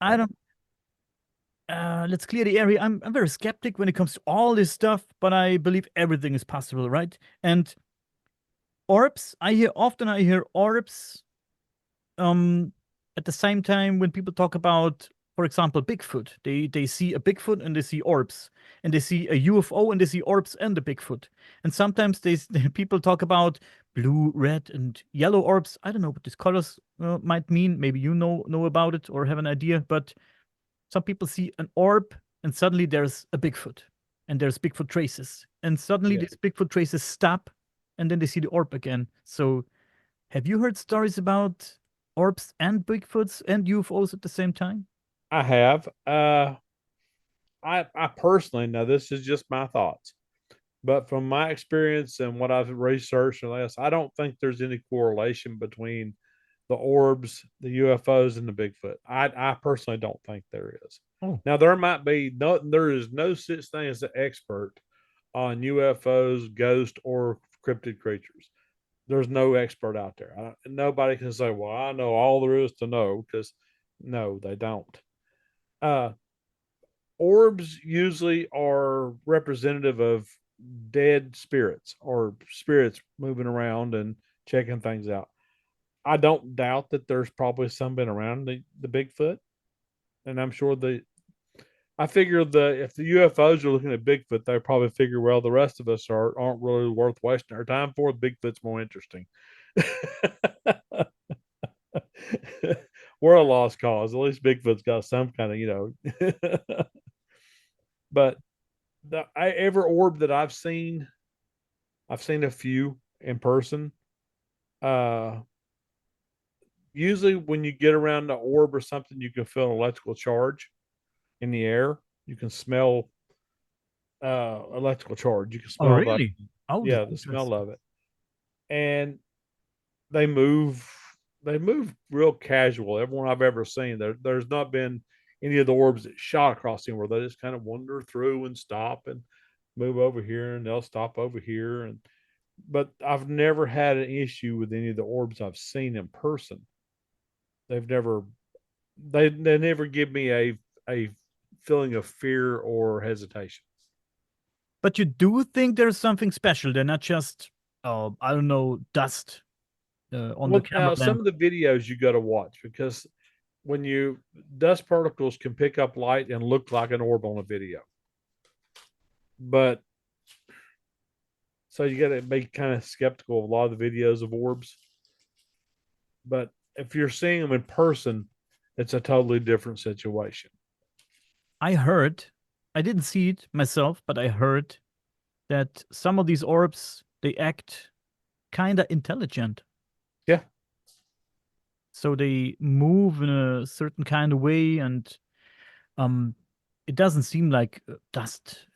I Okay. don't let's clear the area. I'm very skeptic when it comes to all this stuff, but I believe everything is possible, right? And orbs, I hear orbs um at the same time when people talk about, for example, Bigfoot. They see a Bigfoot and they see orbs, and they see a UFO and they see orbs and the Bigfoot. And sometimes people talk about blue, red, and yellow orbs. I don't know what these colors might mean. Maybe you know about it or have an idea. But some people see an orb and suddenly there's a Bigfoot, and there's Bigfoot traces, and suddenly Yeah, these Bigfoot traces stop, and then they see the orb again. So have you heard stories about orbs and Bigfoots and UFOs at the same time? I have. I personally, now this is just my thoughts, but from my experience and what I've researched and this, I don't think there's any correlation between the orbs, the UFOs, and the Bigfoot. I personally don't think there is. Oh, Now there might be no, there is no such thing as an expert on UFOs, ghosts, or cryptid creatures. There's no expert out there. Nobody can say, "Well, I know all there is to know," because no, they don't. Uh, Orbs usually are representative of dead spirits or spirits moving around and checking things out. I don't doubt that there's probably some been around the Bigfoot, and I'm sure I figure if the UFOs are looking at Bigfoot, they probably figure, well, the rest of us aren't really worth wasting our time for. Bigfoot's more interesting. We're a lost cause. At least Bigfoot's got some kind of, but every orb that I've seen a few in person. Uh, Usually, when you get around the orb or something, you can feel an electrical charge in the air. You can smell electrical charge. You can Oh, smell really? Oh, that's yeah, the smell interesting. of it. And they move they move real casual. Everyone I've ever seen, there's not been any of the orbs that shot across the where they just kind of wander through and stop and move over here and they'll stop over here. And but I've never had an issue with any of the orbs I've seen in person. They've never they never give me a feeling of fear or hesitation. But you do think there's something special. They're not just, I don't know, dust on the Well, camera now some lamp. of the videos you got to watch because when you dust particles can pick up light and look like an orb on a video, but so you got to be kind of skeptical of a lot of the videos of orbs. But if you're seeing them in person, it's a totally different situation. I heard, I didn't see it myself, but I heard that some of these orbs, they act kind of intelligent. Yeah, So they move in a certain kind of way, and um, it doesn't seem like dust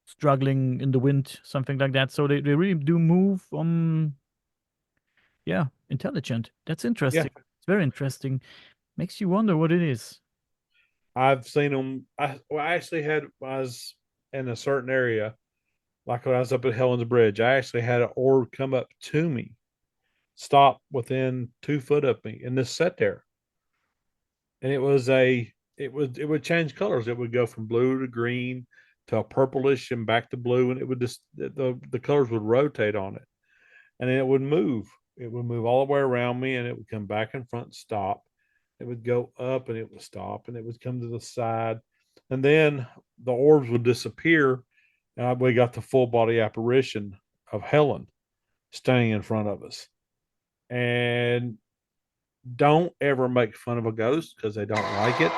struggling in the wind, something like that. So they really do move, yeah, intelligent. That's yeah. interesting. It's very interesting. Makes you wonder what it is. I've seen them. I actually had I was in a certain area, like when I was up at Helen's Bridge. I actually had an orb come up to me, stop within 2 foot of me, and just sat there. And it would change colors. It would go from blue to green to a purplish and back to blue, and it would just the colors would rotate on it, and then it would move. It would move all the way around me, and it would come back in front, stop. It would go up, and it would stop, and it would come to the side, and then the orbs would disappear, and we got the full body apparition of Helen standing in front of us. And don't ever make fun of a ghost because they don't like it.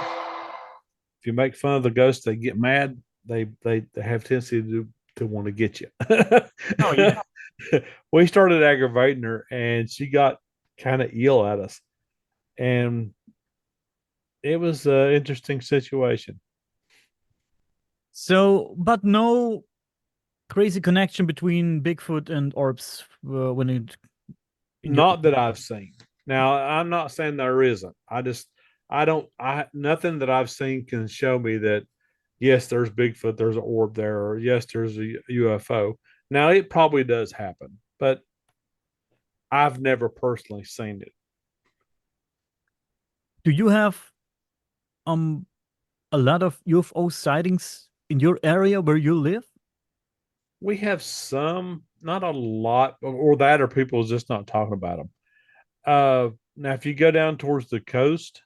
If you make fun of the ghost, they get mad. They have tendency to want to get you. Oh yeah. We started aggravating her, and she got kind of ill at us, and it was an interesting situation. So, but no crazy connection between Bigfoot and orbs when it in your. Not that I've seen. Now, I'm not saying there isn't. I don't, I, nothing that I've seen can show me that, yes, there's Bigfoot, there's an orb there, or yes, there's a UFO. Now, it probably does happen, but I've never personally seen it. Do you have um a lot of UFO sightings in your area where you live? We have some, not a lot, or that, or people just not talking about them. Now, if you go down towards the coast,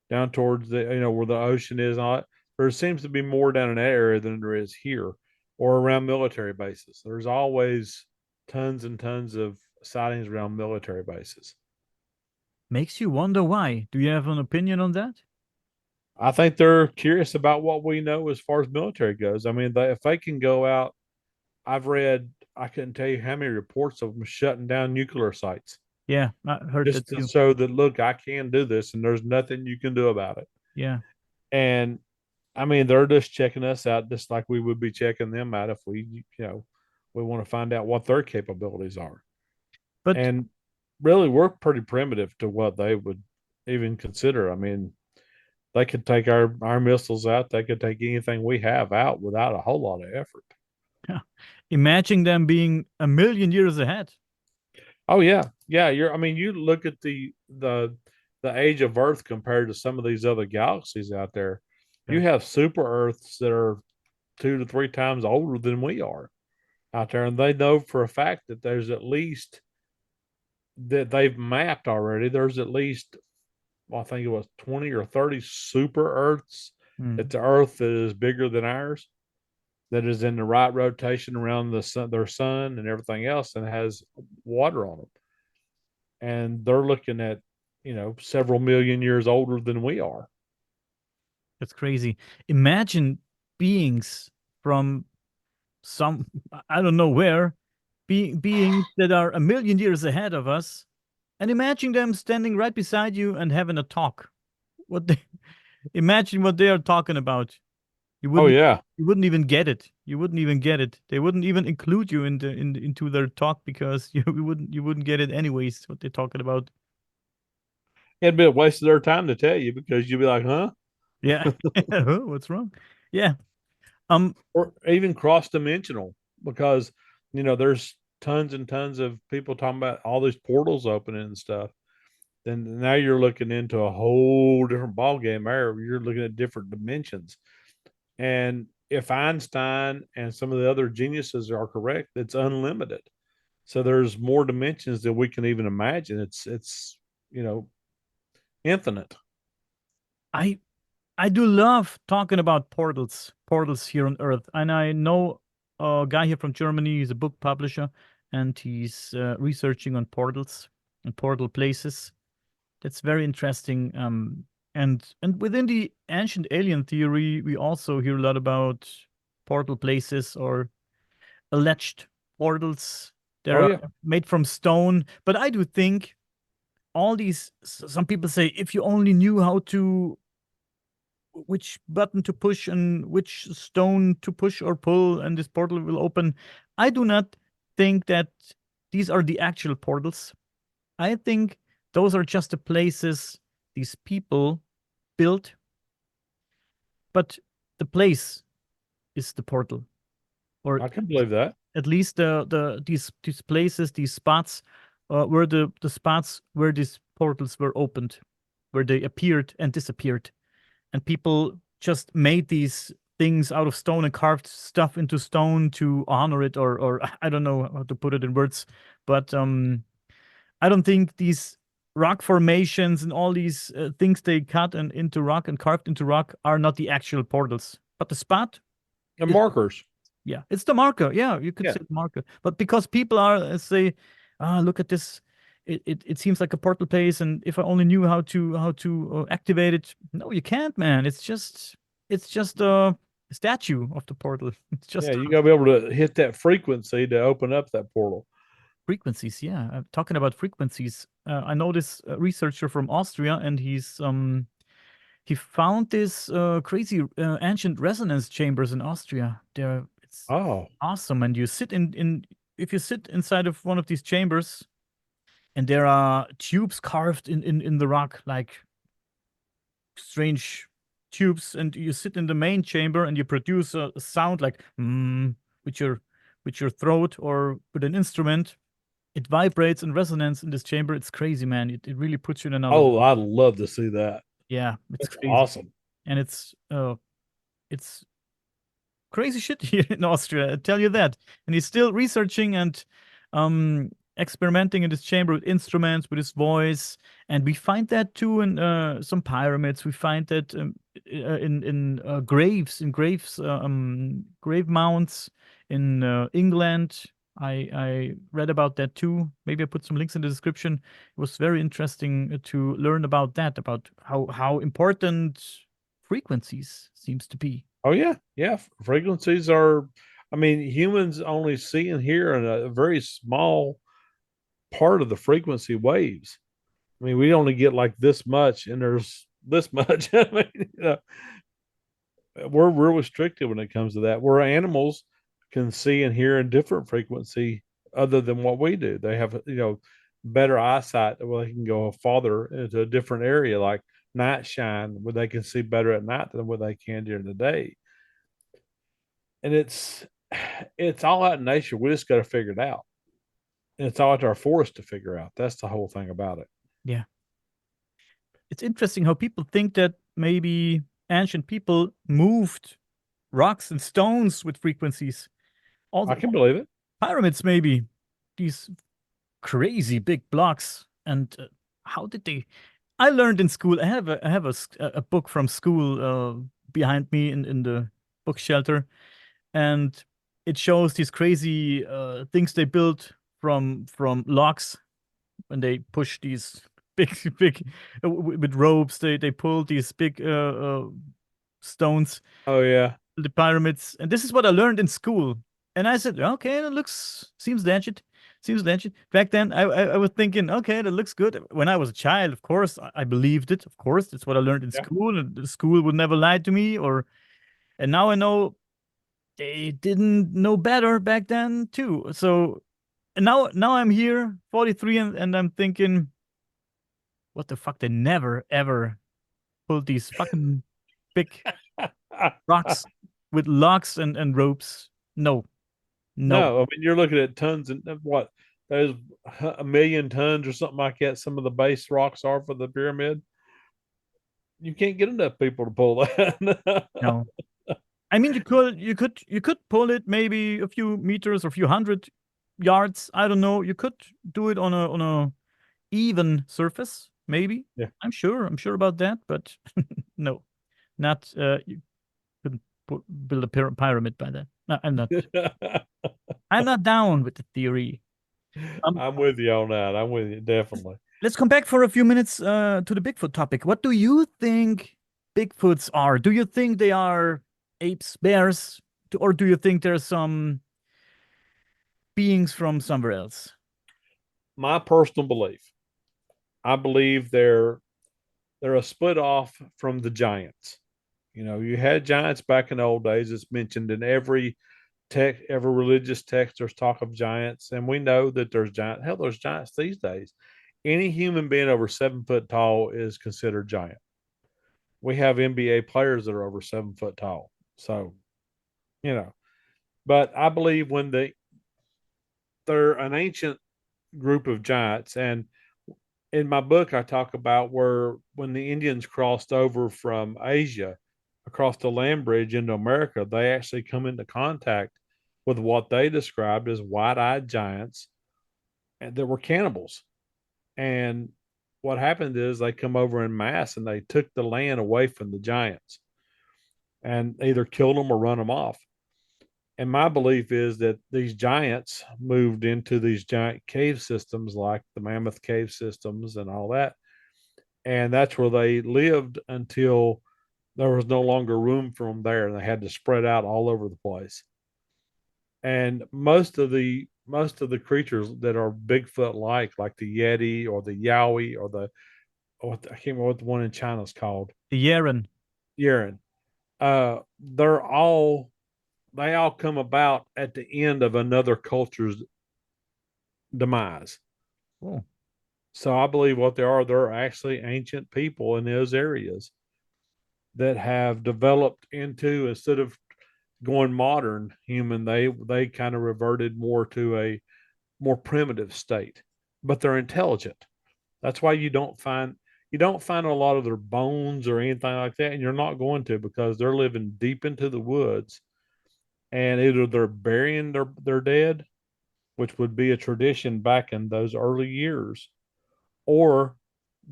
down towards the where the ocean is, and all that, there seems to be more down in that area than there is here, or around military bases. There's always tons and tons of sightings around military bases. Makes you wonder why. Do you have an opinion on that? I think they're curious about what we know as far as military goes. I mean, if they can go out, I've read, I couldn't tell you how many reports of them shutting down nuclear sites Yeah, I heard that just to too. show that, look, I can do this and there's nothing you can do about it. Yeah. And I mean, they're just checking us out just like we would be checking them out if we want to find out what their capabilities are. But And really, we're pretty primitive to what they would even consider. I mean, they could take our missiles out. They could take anything we have out without a whole lot of effort. imagine them being a million years ahead. Oh yeah, yeah. I mean, you look at the age of Earth compared to some of these other galaxies out there. Yeah. You have super Earths that are 2 to 3 times older than we are out there, and they know for a fact that there's at least that they've mapped already. There's at least, well, I think it was 20 or 30 super Earths. Mm, It's an Earth that is bigger than ours, that is in the right rotation around the sun, their sun, and everything else, and has water on them. And they're looking at, several million years older than we are. that's crazy. Imagine beings. from some, I don't know where, beings that are a million years ahead of us, and imagine them standing right beside you and having a talk. What they imagine what they are talking about. You Oh wouldn't yeah. you wouldn't even get it. You wouldn't even get it. They wouldn't even include you into their talk because you wouldn't get it anyways. What they're talking about. It'd be a waste of their time to tell you because you'd be like, huh? Yeah. Huh, what's wrong? Yeah. Um. Or even cross dimensional because there's tons and tons of people talking about all these portals opening and stuff. Then now you're looking into a whole different ball game there. You're looking at different dimensions. And if Einstein and some of the other geniuses are correct, it's unlimited. So there's more dimensions than we can even imagine. It's you know infinite. I I do love talking about portals here on Earth, and I know a guy here from Germany. He's a book publisher, and he's researching on portals and portal places. That's very interesting. And within the ancient alien theory, we also hear a lot about portal places or alleged portals that Oh are yeah, made from stone. But I do think all these. Some people say if you only knew how to which button to push and which stone to push or pull, and this portal will open. I do not think that these are the actual portals. I think those are just the places these people built, but the place is the portal, or I can believe that. at least these places, these spots, were the spots where these portals were opened, where they appeared and disappeared, and people just made these things out of stone and carved stuff into stone to honor it, or I don't know how to put it in words, but I don't think these rock formations and all these things they cut and into rock and carved into rock are not the actual portals. But the spot And is, markers. yeah, it's the marker. Yeah, you could Yeah, say the marker. But because people are say, ah, look at this. It seems like a portal place, and if I only knew how to activate it, no, you can't, man. It's just a statue of the portal. It's yeah. just You got to be able to hit that frequency to open up that portal. frequencies. Yeah, talking about frequencies. I know this researcher from Austria, and he found this crazy ancient resonance chambers in Austria. It's Oh, awesome, and you sit in if you sit inside of one of these chambers, and there are tubes carved in the rock, like strange tubes, and you sit in the main chamber, and you produce a sound like with your throat or with an instrument. It vibrates in resonance in this chamber. It's crazy, man. It really puts you in another oh, world. I'd love to see that. Yeah, it's That's crazy, awesome. and it's crazy shit here in Austria. I tell you that. And he's still researching and experimenting in this chamber with instruments, with his voice. And we find that too in some pyramids. We find that in graves, grave mounds in England. I read about that too. Maybe I put some links in the description. It was very interesting to learn about that, about how important frequencies seems to be. Oh yeah, yeah. Frequencies are. I mean, humans only see and hear in a very small part of the frequency waves. I mean, we only get like this much, and there's this much. I mean, we're restricted when it comes to that. Where animals can see and hear in different frequency other than what we do. They have better eyesight where they can go farther into a different area, like night shine, where they can see better at night than what they can during the day. And it's all out in nature. We just got to figure it out. And it's all out to our forest to figure out. That's the whole thing about it. Yeah. It's interesting how people think that maybe ancient people moved rocks and stones with frequencies. All I the can believe it. pyramids, maybe these crazy big blocks. And how did they? I learned in school. I have a book from school behind me in the book shelter, and it shows these crazy things they built from logs when they push these big big with ropes. They pull these big stones Oh yeah. the pyramids, and this is what I learned in school. And I said, okay, that looks seems legit. Seems legit. Back then, I was thinking, okay, that looks good. When I was a child, of course, I believed it. Of course, that's what I learned in Yeah. school, and the school would never lie to me. And now I know they didn't know better back then too. So and now I'm here, 43, and I'm thinking, what the fuck? They never ever pulled these fucking big rocks with locks and ropes. No, no, No, I mean you're looking at tons and what there's a million tons or something like that. Some of the base rocks are for the pyramid. You can't get enough people to pull that. no. I mean, you could pull it maybe a few meters or a few hundred yards. I don't know. You could do it on a even surface, maybe. Yeah. I'm sure about that, but no, not you couldn't build a pyramid by that. No, I'm not down with the theory. Um, I'm with you on that. I'm with you definitely. let's come back for a few minutes to the Bigfoot topic. What do you think Bigfoots are? Do you think they are apes, bears, or do you think there's some beings from somewhere else? My personal belief, I believe they're a split off from the giants. You know, you had giants back in the old days. It's mentioned in every religious text. There's talk of giants, and we know that there's giant. Hell, there's giants these days. Any human being over 7 foot tall is considered giant. We have NBA players that are over 7 foot tall. So, you know, but I believe they're an ancient group of giants, and in my book, I talk about where when the Indians crossed over from Asia across the land bridge into America, they actually come into contact with what they described as wide-eyed giants that were cannibals. And what happened is they come over in mass and they took the land away from the giants and either killed them or run them off. And my belief is that these giants moved into these giant cave systems like the Mammoth Cave systems and all that. And that's where they lived until there was no longer room for them there and they had to spread out all over the place. And most of the creatures that are Bigfoot like the Yeti or the Yowie or I can't remember what the one in China is called. The Yeren. Yeren. They all come about at the end of another culture's demise. Oh, So I believe what they're actually ancient people in those areas that have developed into, instead of going modern human, they kind of reverted more to a more primitive state. But they're intelligent. That's why you don't find a lot of their bones or anything like that, and you're not going to because they're living deep into the woods, and either they're burying their dead, which would be a tradition back in those early years, or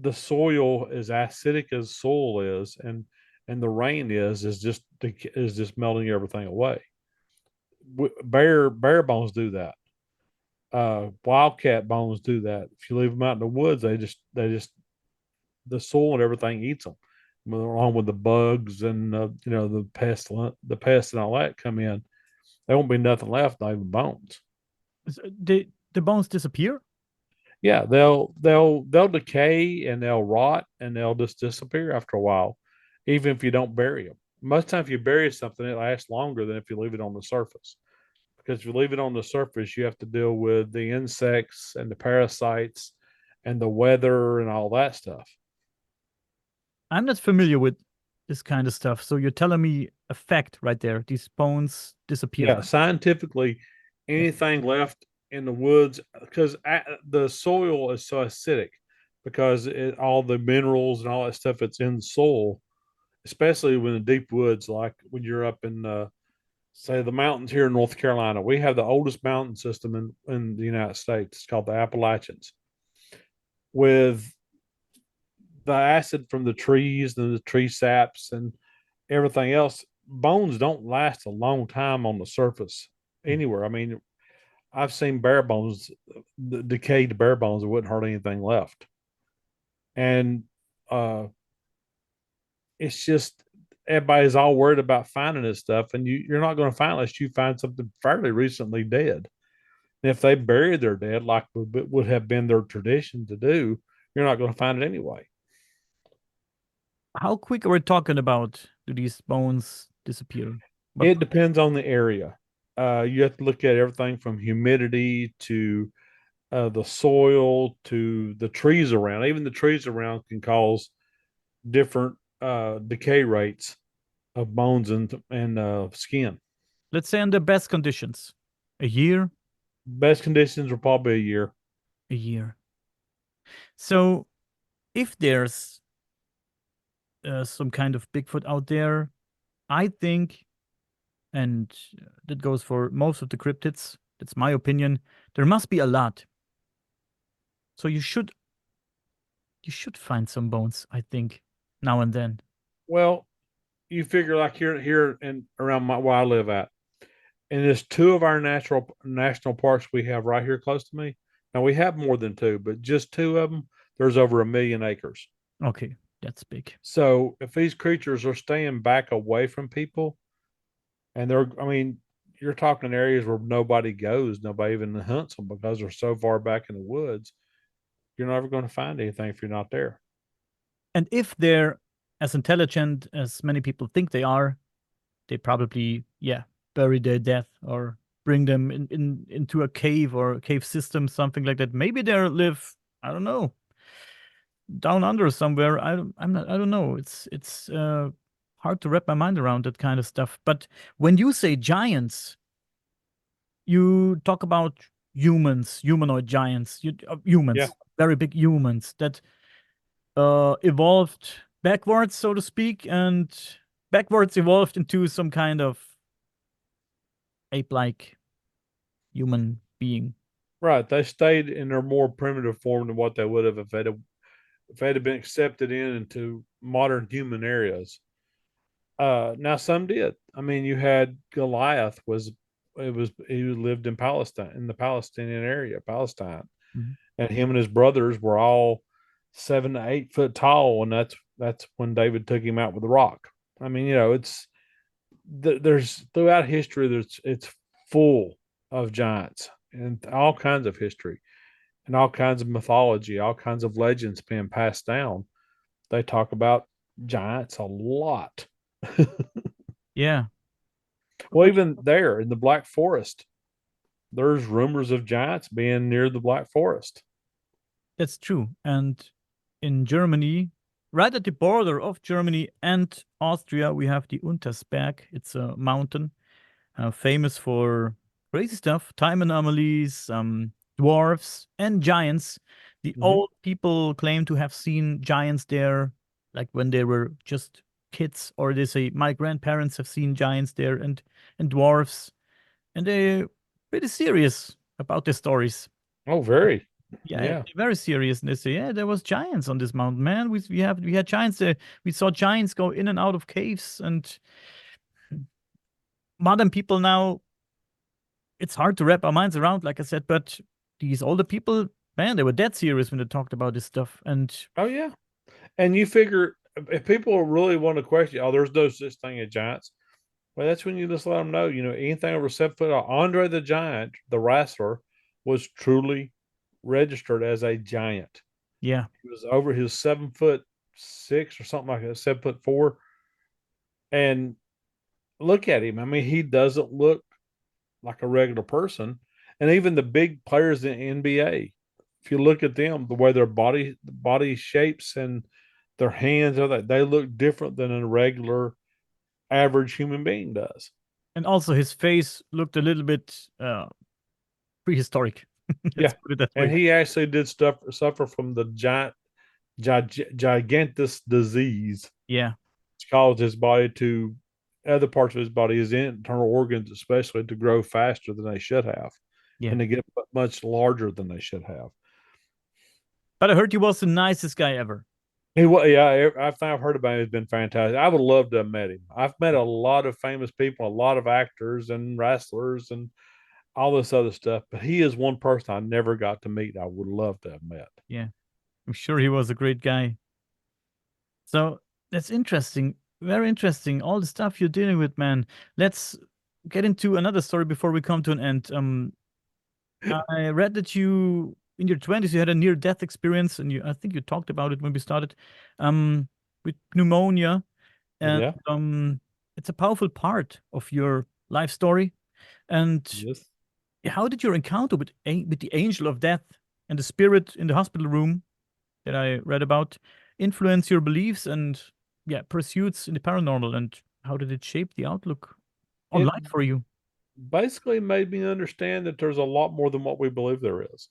the soil is acidic as soil is, and the rain is just melting everything away. Bear bones do that. Wildcat bones do that. If you leave them out in the woods, they just the soil and everything eats them, along with the bugs and the pests and all that come in. There won't be nothing left, not even bones. the bones disappear? Yeah, they'll decay and they'll rot and they'll just disappear after a while, even if you don't bury them. Most times, if you bury something, it lasts longer than if you leave it on the surface. Because if you leave it on the surface, you have to deal with the insects and the parasites and the weather and all that stuff. I'm not familiar with this kind of stuff. So you're telling me a fact right there. These bones disappear. Yeah, scientifically, anything left in the woods, because the soil is so acidic, because all the minerals and all that stuff that's in the soil, especially when the deep woods, like when you're up in, say, the mountains here in North Carolina. We have the oldest mountain system in the United States. It's called the Appalachians. With the acid from the trees and the tree saps and everything else, bones don't last a long time on the surface anywhere. I mean, I've seen bare bones, the decayed bare bones that wouldn't hurt anything left. And it's just everybody's all worried about finding this stuff, and you're not going to find it unless you find something fairly recently dead. And if they buried their dead, like would have been their tradition to do, you're not going to find it anyway. How quick are we talking about? Do these bones disappear? But It depends on the area. You have to look at everything from humidity to the soil to the trees around. Even the trees around can cause different decay rates of bones and skin. let's say in the best conditions, a year, Best conditions are probably a year. a year. So if there's some kind of Bigfoot out there, I think, and that goes for most of the cryptids, that's my opinion, there must be a lot. So you should find some bones, I think, now and then. Well, you figure like here and around where I live at, and there's two of our natural national parks we have right here close to me. Now we have more than two, but just two of them, there's over 1 million acres. Okay, that's big. So if these creatures are staying back away from people, and I mean, you're talking areas where nobody goes, nobody even hunts them because they're so far back in the woods. You're never going to find anything if you're not there. And if they're as intelligent as many people think they probably, yeah, bury their death or bring them into a cave or a cave system, something like that. Maybe they live, I don't know, down under somewhere. I don't know. It's hard to wrap my mind around that kind of stuff. But when you say giants, you talk about humans, humanoid giants, Yeah, humans, very big humans that evolved backwards, so to speak, and backwards evolved into some kind of ape-like human being. right. They stayed in their more primitive form than what they would have if they'd have been accepted into modern human areas. Now some did. I mean, you had Goliath was it was he lived in Palestine in the Palestinian area, Palestine, Mhm. and him and his brothers were all 7 to 8 foot tall, and that's when David took him out with a rock. I mean, it's there's throughout history it's full of giants and all kinds of history and all kinds of mythology, all kinds of legends being passed down. They talk about giants a lot. Yeah, Well, even there in the Black Forest, there's rumors of giants being near the Black Forest. that's true. And in Germany, right at the border of Germany and Austria, we have the Untersberg. It's a mountain famous for crazy stuff, time anomalies, dwarfs, and giants. The Mm-hmm. old people claim to have seen giants there, like when they were just kids, or they say my grandparents have seen giants there and dwarfs, and they're pretty serious about their stories. Oh, very. Yeah, Yeah. they're very serious, and they say, yeah, there was giants on this mountain, man. We had giants there. We saw giants go in and out of caves, and modern people now it's hard to wrap our minds around, like I said, but these older people, man, they were dead serious when they talked about this stuff. And Oh, yeah. And you figure if people really want to question, oh, there's no such thing as giants. Well, that's when you just let them know, anything over 7 foot. Andre the Giant, the wrestler, was truly registered as a giant. yeah, He was 7 foot 6 or something like that, 7 foot 4. And look at him. I mean, he doesn't look like a regular person. And even the big players in NBA, if you look at them, the way their body shapes and their hands are that they look different than a regular average human being does. and also his face looked a little bit prehistoric. Let's Yeah. put it that And way. he actually did suffer from the gigantus disease, Yeah, which caused his body to other parts of his body, his internal organs especially, to grow faster than they should have yeah. and to get much larger than they should have. But I heard he was the nicest guy ever. Yeah, everything I've heard about him has been fantastic. I would love to have met him. I've met a lot of famous people, a lot of actors and wrestlers and all this other stuff, but he is one person I never got to meet. I would love to have met. Yeah, I'm sure he was a great guy. So that's interesting. Very interesting. All the stuff you're dealing with, man. Let's get into another story before we come to an end. I read that you, in your 20s, you had a near-death experience, and I think you talked about it when we started, um, with pneumonia, and Yeah. it's a powerful part of your life story. And Yes. how did your encounter with with the angel of death and the spirit in the hospital room that I read about influence your beliefs and, yeah, pursuits in the paranormal? And how did it shape the outlook on It life for you? basically made me understand that there's a lot more than what we believe there is.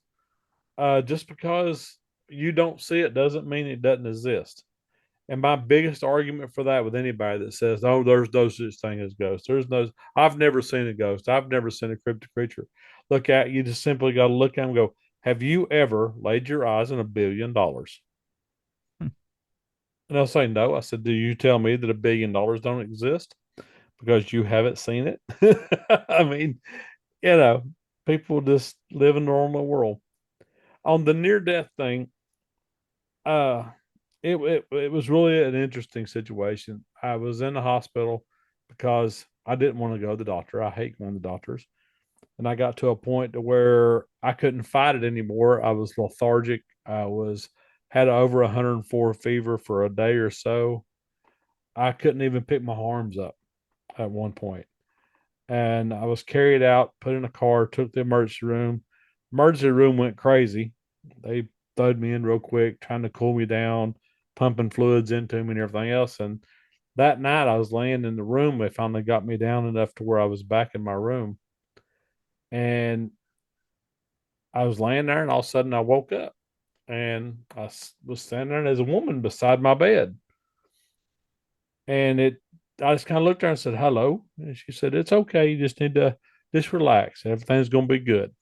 Just because you don't see it doesn't mean it doesn't exist. And my biggest argument for that with anybody that says, "Oh, there's no such thing as ghosts," there's no. I've never seen a ghost. I've never seen a cryptic creature. Look at you. Just simply got to look at them and go. Have you ever laid your eyes on $1 billion? Hmm. And they'll say no. I said, do you tell me that $1 billion don't exist because you haven't seen it? I mean, you know, people just live in a normal world. On the near death thing, uh, it was really an interesting situation. I was in the hospital because I didn't want to go to the doctor. I hate going to the doctors, and I got to a point to where I couldn't fight it anymore. I was lethargic. I was had over 104 fever for a day or so. I couldn't even pick my arms up at one point. And I was carried out, put in a car, took the emergency room. Emergency room went crazy. They throwed me in real quick, trying to cool me down, pumping fluids into me and everything else. And that night I was laying in the room. They finally got me down enough to where I was back in my room. And I was laying there, and all of a sudden I woke up, and I was standing there, and there's a woman beside my bed. And I just kind of looked at her and said, hello. And she said, it's okay. You just need to just relax. Everything's going to be good.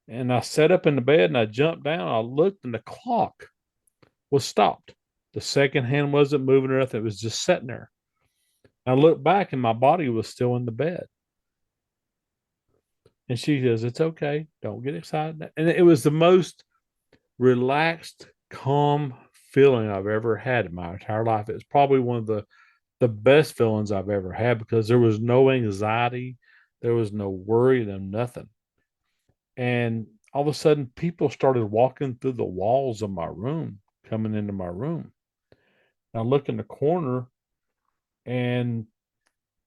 And I sat up in the bed and I jumped down. I looked and the clock was stopped. The second hand wasn't moving or nothing. It was just sitting there. I looked back and my body was still in the bed. And she says, it's okay. Don't get excited. And it was the most relaxed, calm feeling I've ever had in my entire life. It's probably one of the best feelings I've ever had because there was no anxiety, there was no worry, no nothing. And all of a sudden, people started walking through the walls of my room, coming into my room. And I look in the corner, and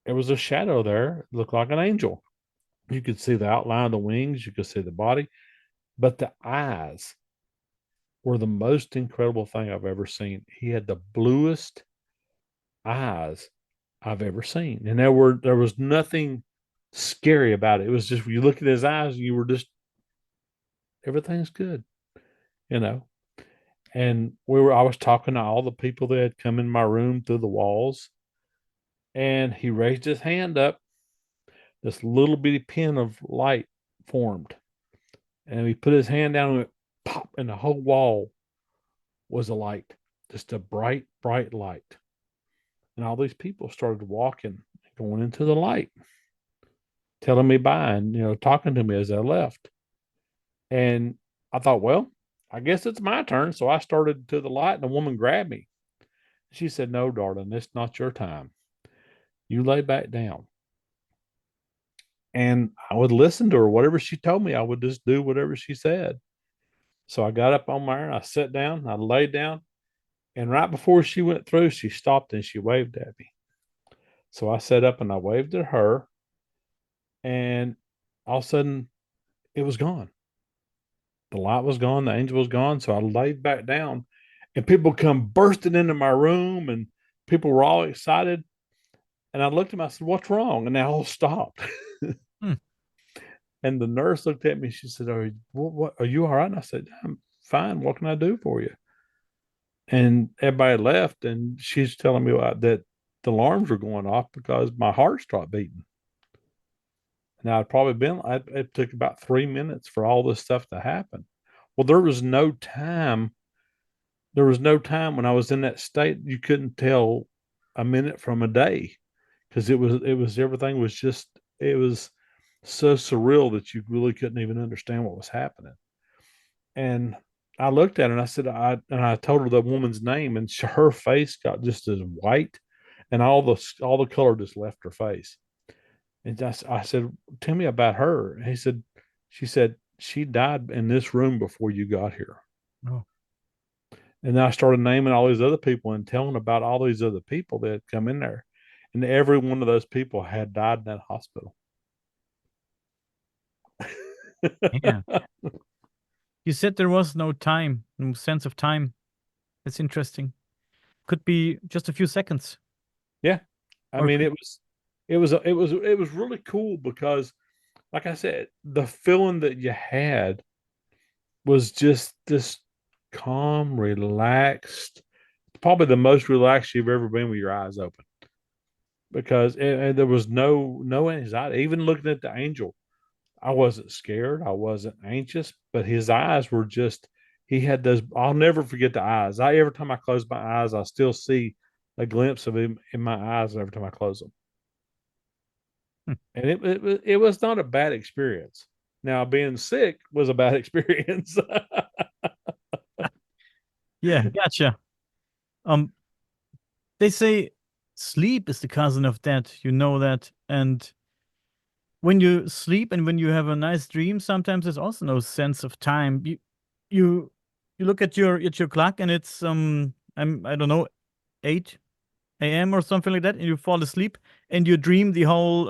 there was a shadow there. It looked like an angel. You could see the outline of the wings, you could see the body, but the eyes were the most incredible thing I've ever seen. He had the bluest eyes I've ever seen. And there was nothing scary about it. It was just you look at his eyes, you were just everything's good, you know. And I was talking to all the people that had come in my room through the walls, and he raised his hand up. This little bitty pin of light formed, and he put his hand down and went pop, and the whole wall was a light, just a bright, bright light. And all these people started walking, going into the light, telling me bye, and talking to me as I left. And I thought, well, I guess it's my turn. So I started to the light, and a woman grabbed me. She said, no, darling, it's not your time. You lay back down. And I would listen to her. Whatever she told me, I would just do whatever she said. So I got up on there, I sat down, I laid down, and right before she went through, she stopped and she waved at me. So I sat up and I waved at her, and all of a sudden it was gone. The light was gone, the angel was gone. So I laid back down, and people come bursting into my room, and people were all excited. And I looked at them, I said, what's wrong? And they all stopped. Hmm. And the nurse looked at me. She said, are you all right? And I said, I'm fine. What can I do for you? And everybody left. And she's telling me that the alarms were going off because my heart stopped beating. Now, it took about 3 minutes for all this stuff to happen. Well, there was no time when I was in that state. You couldn't tell a minute from a day because everything was just, it was so surreal that you really couldn't even understand what was happening. And I looked at her and I said, and I told her the woman's name, and her face got just as white. and all the color just left her face. And I said, "Tell me about her." And she said, "She died in this room before you got here." Oh, And then I started naming all these other people and telling about all these other people that had come in there. And every one of those people had died in that hospital. yeah. You said there was no time, no sense of time. That's interesting. Could be just a few seconds. Yeah. I Or mean, could, it was really cool because, like I said, the feeling that you had was just this calm, relaxed, probably the most relaxed you've ever been with your eyes open, because there was no anxiety. Even looking at the angel, I wasn't scared. I wasn't anxious, but his eyes were just, he had those, I'll never forget the eyes. Every time I close my eyes, I still see a glimpse of him in my eyes every time I close them. hmm, And it was not a bad experience. Now, being sick was a bad experience. yeah, gotcha. Um, they say sleep is the cousin of death. You know that. And when you sleep and when you have a nice dream, sometimes there's also no sense of time. You you look at your clock and it's I don't know, 8 a.m. or something like that, and you fall asleep and you dream the whole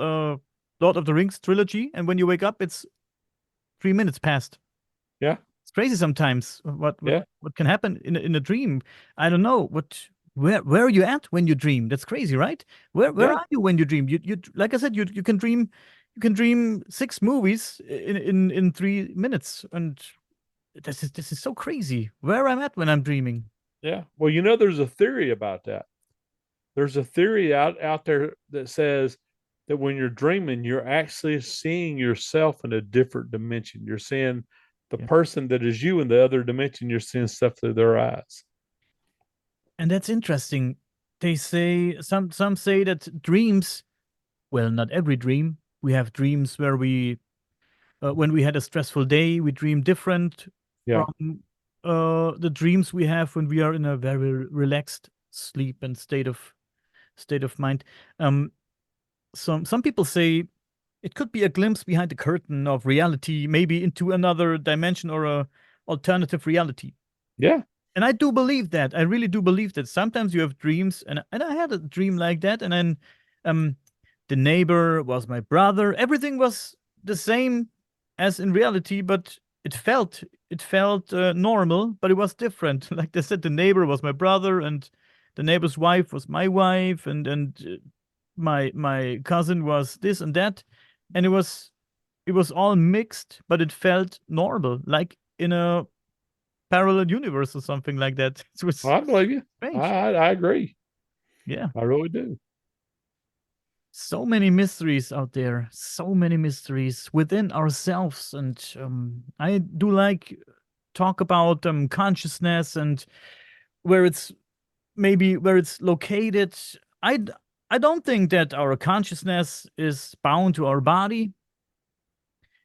Lord of the Rings trilogy, and when you wake up, it's 3 minutes past. Yeah, It's crazy sometimes yeah, what can happen in a dream. I don't know what where are you at when you dream? That's crazy, right? Where yeah, are you when you dream? You like I said, you can dream 6 movies in 3 minutes, and this is so crazy. Where I'm at when I'm dreaming. yeah. Well, there's a theory about that. There's a theory out there that says that when you're dreaming, you're actually seeing yourself in a different dimension. You're seeing the Yeah, person that is you in the other dimension. You're seeing stuff through their eyes. and that's interesting. They say some say that dreams. Well, not every dream. We have dreams where when we had a stressful day, we dream different Yeah, from the dreams we have when we are in a very relaxed sleep and state of mind. Um, some people say it could be a glimpse behind the curtain of reality, maybe into another dimension or a alternative reality. yeah, And I do believe that. I really do believe that. Sometimes you have dreams, and I had a dream like that, and then um, the neighbor was my brother. Everything was the same as in reality, but it felt normal, but it was different. Like they said, the neighbor was my brother, and the neighbor's wife was my wife, and my cousin was this and that, and it was all mixed, but it felt normal, like in a parallel universe or something like that. It was I believe you. I, strange. I I agree. Yeah. I really do. So many mysteries out there, so many mysteries within ourselves. And I do like talk about consciousness and where it's maybe where it's located. I, d- I don't think that our consciousness is bound to our body.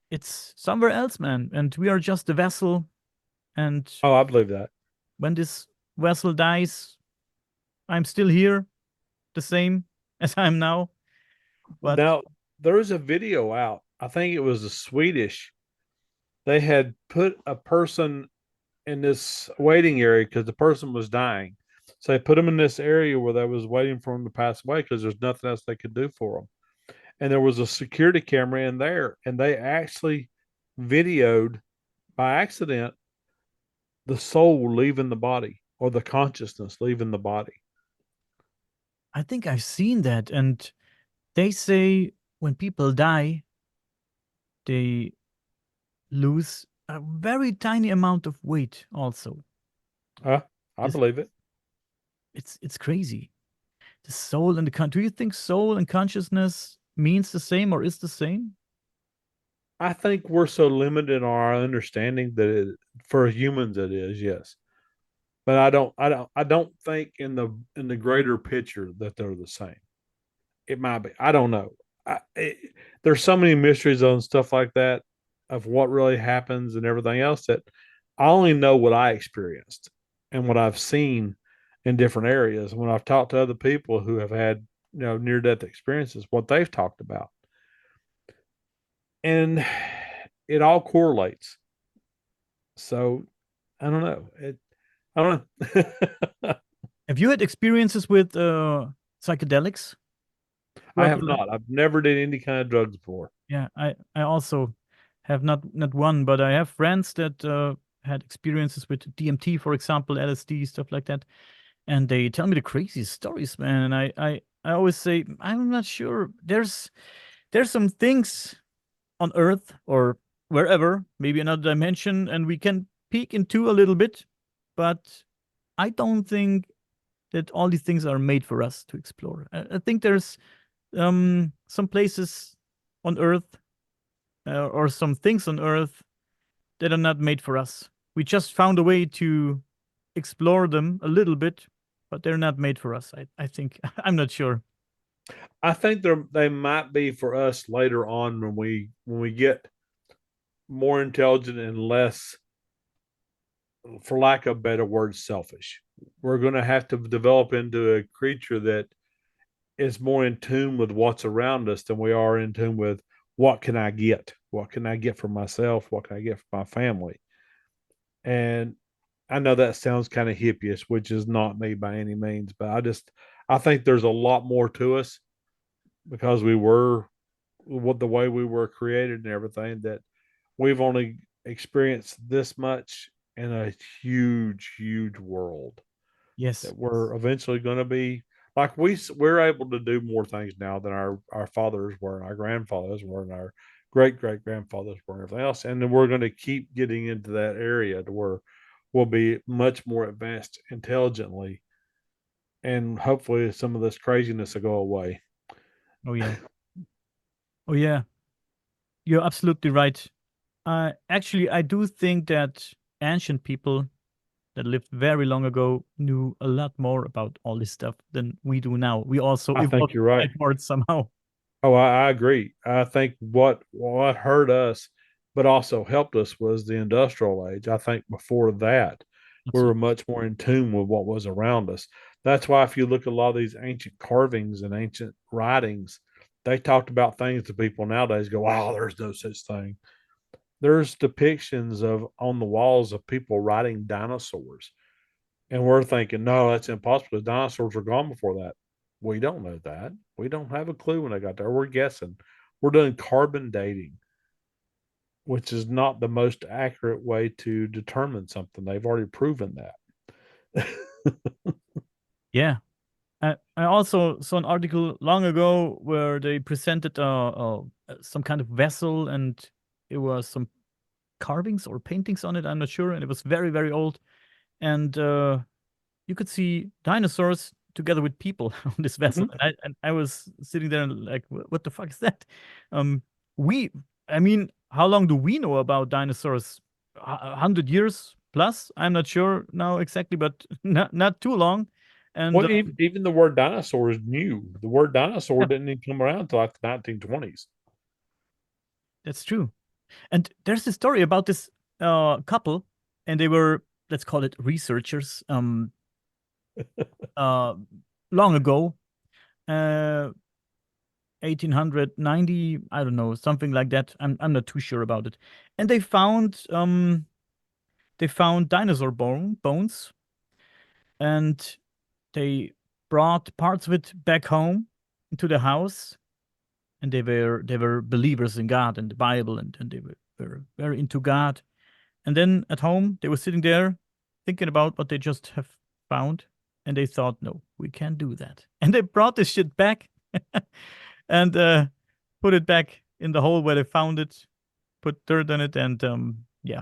It's somewhere else, man. And we are just a vessel. And Oh, I believe that. when this vessel dies, I'm still here, the same as I am now. But Now, there's a video out. I think it was a Swedish. They had put a person in this waiting area because the person was dying. So they put them in this area where they was waiting for him to pass away because there's nothing else they could do for him. And there was a security camera in there, and they actually videoed by accident the soul leaving the body or the consciousness leaving the body. I think I've seen that. And they say when people die, they lose a very tiny amount of weight also. I This believe it. it's crazy. The soul and the do you think soul and consciousness means the same or is the same? I think we're so limited in our understanding that for humans it is, yes. But I don't think in the greater picture that they're the same. It might be. I don't know. There's so many mysteries on stuff like that of what really happens and everything else that I only know what I experienced and what I've seen. in different areas. When I've talked to other people who have had, near death experiences, what they've talked about, and it all correlates. So I don't know. I don't know. Have you had experiences with psychedelics I throughout have your life? not. I've never did any kind of drugs before. Yeah, I also have not one, but I have friends that had experiences with DMT, for example, LSD, stuff like that, and they tell me the craziest stories, man. And I always say I'm not sure. There's some things on Earth or wherever, maybe another dimension, and we can peek into a little bit, but I don't think that all these things are made for us to explore. I think there's some places on Earth or some things on Earth that are not made for us. We just found a way to explore them a little bit, but they're not made for us. I think I'm not sure. I think they might be for us later on when we get more intelligent and less, for lack of a better word, selfish. We're going to have to develop into a creature that is more in tune with what's around us than we are in tune with what can I get? What can I get for myself? What can I get for my family? And I know that sounds kind of hippyish, which is not me by any means, but I think there's a lot more to us because we were what the way we were created and everything, that we've only experienced this much in a huge, huge world, Yes. that we're eventually going to be like we're able to do more things now than our fathers were and our grandfathers were and our great grandfathers were and everything else. And then we're going to keep getting into that area to where we'll be much more advanced intelligently, and hopefully some of this craziness will go away. Oh yeah. Oh yeah. You're absolutely right. Actually, I do think that ancient people that lived very long ago knew a lot more about all this stuff than we do now. We also I think evolved you're right. backwards somehow. Oh, I agree. I think what hurt us, but also helped us, was the industrial age. I think before that, we were Absolutely. much more in tune with what was around us. That's why if you look at a lot of these ancient carvings and ancient writings, they talked about things that people nowadays go, "Oh, there's no such thing." There's depictions of on the walls of people riding dinosaurs, and we're thinking, no, that's impossible because dinosaurs were gone before that. We don't know that. We don't have a clue when they got there. We're guessing. We're doing carbon dating, which is not the most accurate way to determine something. They've already proven that. Yeah. I also saw an article long ago where they presented some kind of vessel and it was some carvings or paintings on it. I'm not sure. And it was very, very old. And you could see dinosaurs together with people on this vessel. Mhm. And I was sitting there and like, what the fuck is that? Um, we, I mean, how long do we know about dinosaurs? 100 years plus? I'm not sure now exactly, but not too long. And Well, even the word dinosaur is new. The word dinosaur yeah, didn't even come around until like the 1920s. that's true. And there's a story about this couple, and they were, let's call it researchers, uh, long ago. Uh, 1890, I don't know, something like that. I'm not too sure about it. And they found dinosaur bones, and they brought parts of it back home into the house, and they were believers in God and the Bible, and they were very into God. And then at home they were sitting there thinking about what they just have found, and they thought, no, we can't do that. And they brought this shit back and put it back in the hole where they found it, put dirt on it, and yeah,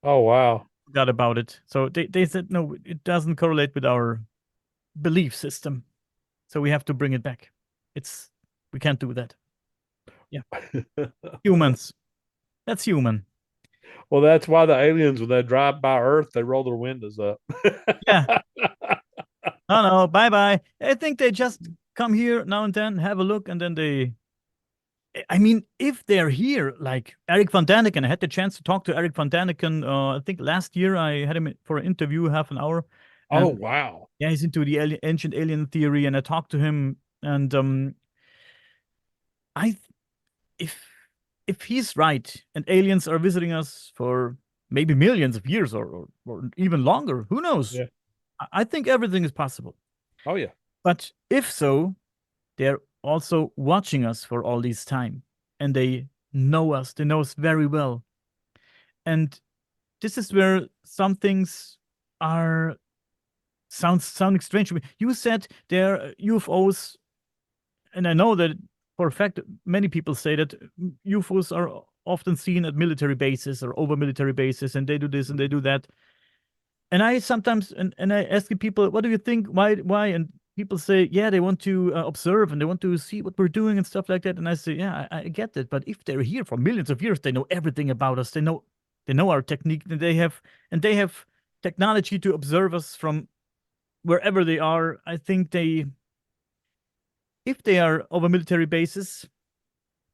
Oh wow. forgot about it. So they said, no, it doesn't correlate with our belief system. So we have to bring it back. It's we can't do that. Yeah. Humans. That's human. Well, that's why the aliens, when they drive by Earth, they roll their windows up. Yeah. No, no, bye bye. I think they just come here now and then, have a look, and then I mean, if they're here, like Eric Van Daniken, I had the chance to talk to Eric Van Daniken. I think last year I had him for an interview, half an hour, Oh, and wow. yeah, he's into the ancient alien theory. And I talked to him, and I if he's right, and aliens are visiting us for maybe millions of years, or even longer, who knows? Yeah. I think everything is possible. Oh, yeah. But if so, they're also watching us for all this time, and they know us. They know us very well. And this is where some things are sounding strange to me. You said they're UFOs, and I know that for a fact many people say that UFOs are often seen at military bases or over military bases, and they do this and they do that. And I sometimes and I ask people, what do you think? Why? And people say, yeah, they want to observe and they want to see what we're doing and stuff like that. And I say, yeah, I get it. But if they're here for millions of years, they know everything about us. They know our technique. And they have technology to observe us from wherever they are. I think if they are over military bases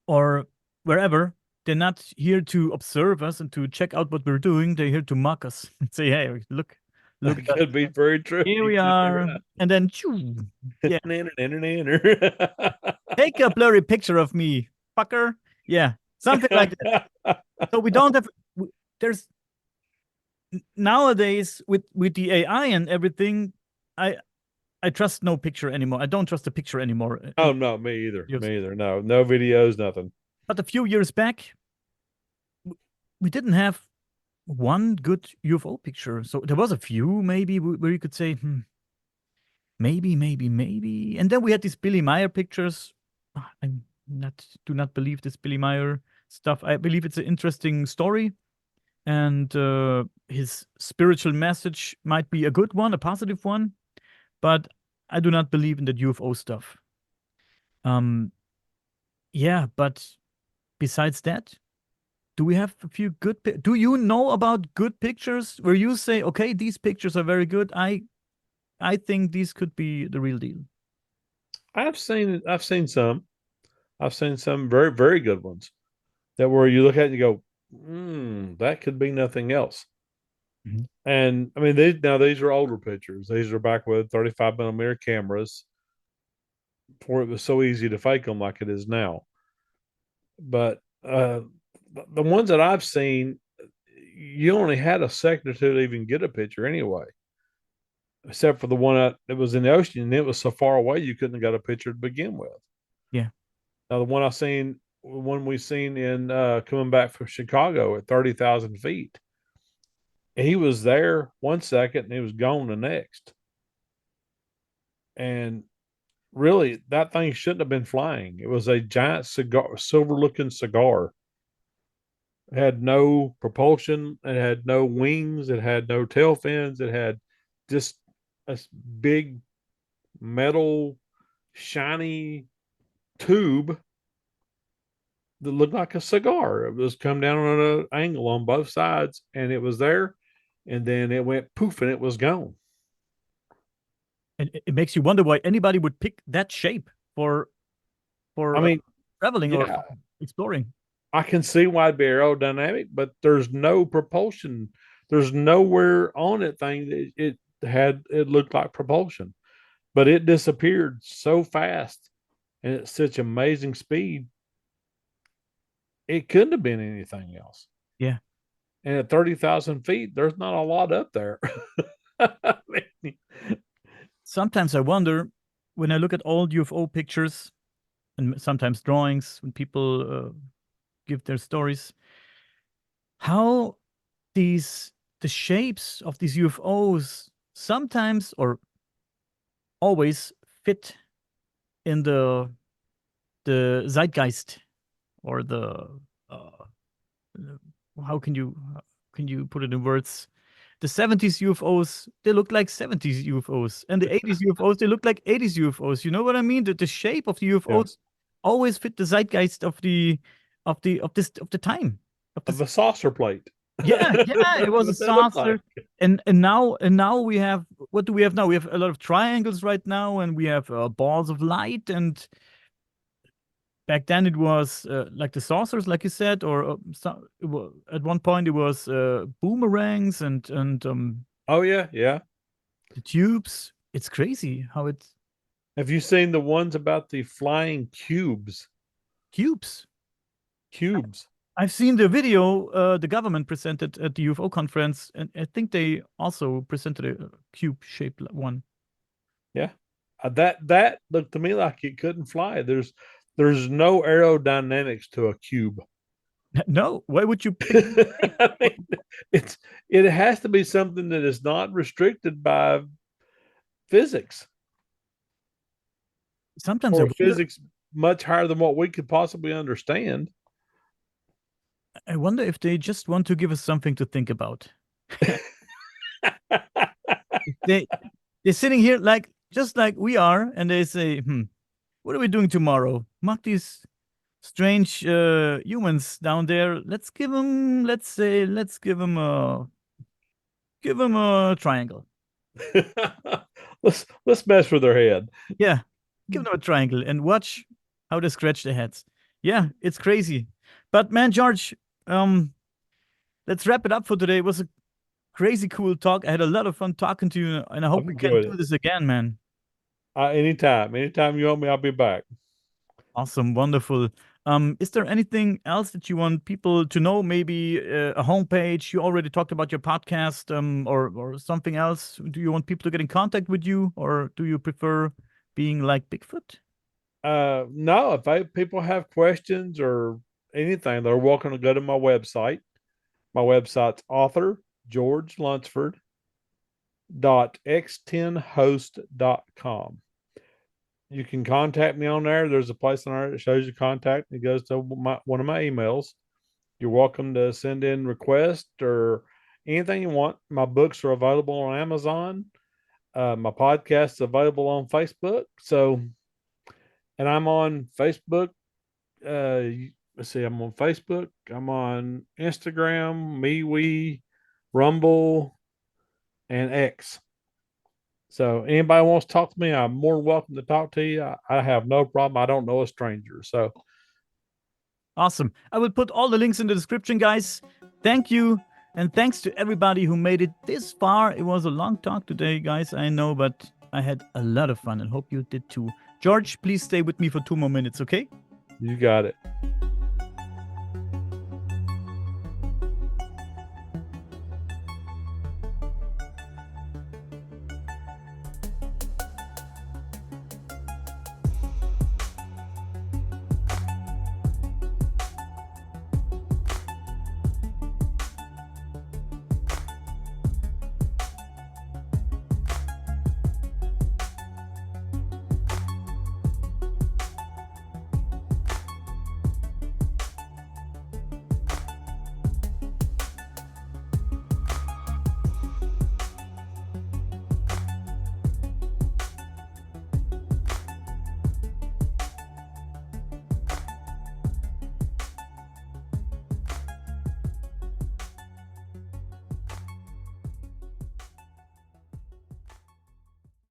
or wherever, they're not here to observe us and to check out what we're doing. They're here to mock us and say, hey, look That at us. could be very true. Here You we could be are. right. And then, choo, yeah, Nanner, nanner, nanner. take a blurry picture of me, fucker. Yeah, something like that. So we don't have, there's nowadays with the AI and everything, I I trust no picture anymore. I don't trust the picture anymore. Oh, no, me either. Me either. No, no videos, nothing. But a few years back, we didn't have one good UFO picture. So there was a few maybe where you could say, maybe. And then we had these Billy Meyer pictures. I do not believe this Billy Meyer stuff. I believe it's an interesting story, and his spiritual message might be a good one, a positive one, but I do not believe in that UFO stuff. Um, yeah, but besides that, do we have a few good? Do you know about good pictures where you say, okay, these pictures are very good. I think these could be the real deal. I've seen some. I've seen some very, very good ones that where you look at it and you go, that could be nothing else. Mhm. And I mean, these are older pictures. These are back with 35 millimeter cameras before it was so easy to fake them like it is now. But the ones that I've seen, you only had a second or two to even get a picture anyway, except for the one that was in the ocean, and it was so far away you couldn't have got a picture to begin with. Yeah. Now, one we seen in coming back from Chicago at 30,000 feet, he was there 1 second and he was gone the next. And really, that thing shouldn't have been flying. It was a giant cigar, silver looking cigar. It had no propulsion. It had no wings. It had no tail fins. It had just a big metal, shiny tube that looked like a cigar. It was come down on an angle on both sides, and it was there, and then it went poof, and it was gone. And it makes you wonder why anybody would pick that shape I for mean, traveling or yeah, exploring. I can see why it'd be aerodynamic, but there's no propulsion. There's nowhere on that thing that it looked like propulsion, but it disappeared so fast and at such amazing speed. It couldn't have been anything else. Yeah. And at 30,000 feet, there's not a lot up there. I mean, Sometimes I wonder when I look at old UFO pictures and sometimes drawings when people give their stories, how these the shapes of these UFOs sometimes or always fit in the zeitgeist or the uh, how can you put it in words? The 70s UFOs, they look like 70s UFOs, and the 80s UFOs, they look like 80s UFOs. You know what I mean? The shape of the yeah, UFOs always fit the zeitgeist of the time of of this. a saucer plate. Yeah, yeah, it That's was a what they look like. saucer. And now we have, what do we have now? We have a lot of triangles right now, and we have balls of light. And back then it was like the saucers, like you said, or at one point it was boomerangs and Oh, yeah, yeah. The tubes. It's crazy how it's Have you seen the ones about the flying cubes? cubes. Cubes. I've seen the video the government presented at the UFO conference, and I think they also presented a cube-shaped one. Yeah. That looked to me like it couldn't fly. There's no aerodynamics to a cube. No, why would you pick? I mean, it has to be something that is not restricted by physics Sometimes I or wonder. physics much higher than what we could possibly understand. I wonder if they just want to give us something to think about. they they're sitting here like just like we are, and they say, what are we doing tomorrow? Mark these strange humans down there. Let's give them. Let's give them a triangle. Let's mess with their head. Yeah, give them a triangle and watch how they scratch their heads. Yeah, it's crazy. But man, George, um, let's wrap it up for today. It was a crazy cool talk. I had a lot of fun talking to you, and I hope I've we can enjoyed do it. this again, man. Anytime you want me, I'll be back. Awesome, wonderful. Is there anything else that you want people to know? Maybe a homepage? You already talked about your podcast, or something else. Do you want people to get in contact with you, or do you prefer being like Bigfoot? No, if people have questions or anything, they're welcome to go to my website. My website's author George Lunsford x10host.com. You can contact me on there. There's a place on there that shows you contact. It goes to one of my emails. You're welcome to send in requests or anything you want. My books are available on Amazon. My podcast is available on Facebook. So, and I'm on Facebook. Let's see, I'm on Facebook. I'm on Instagram, MeWe, Rumble, and X. So anybody wants to talk to me, I'm more than welcome to talk to you. I have no problem. I don't know a stranger. So Awesome. I will put all the links in the description, guys. Thank you. And thanks to everybody who made it this far. It was a long talk today, guys, I know, but I had a lot of fun and hope you did too. George, please stay with me for 2 more minutes, okay? you got it.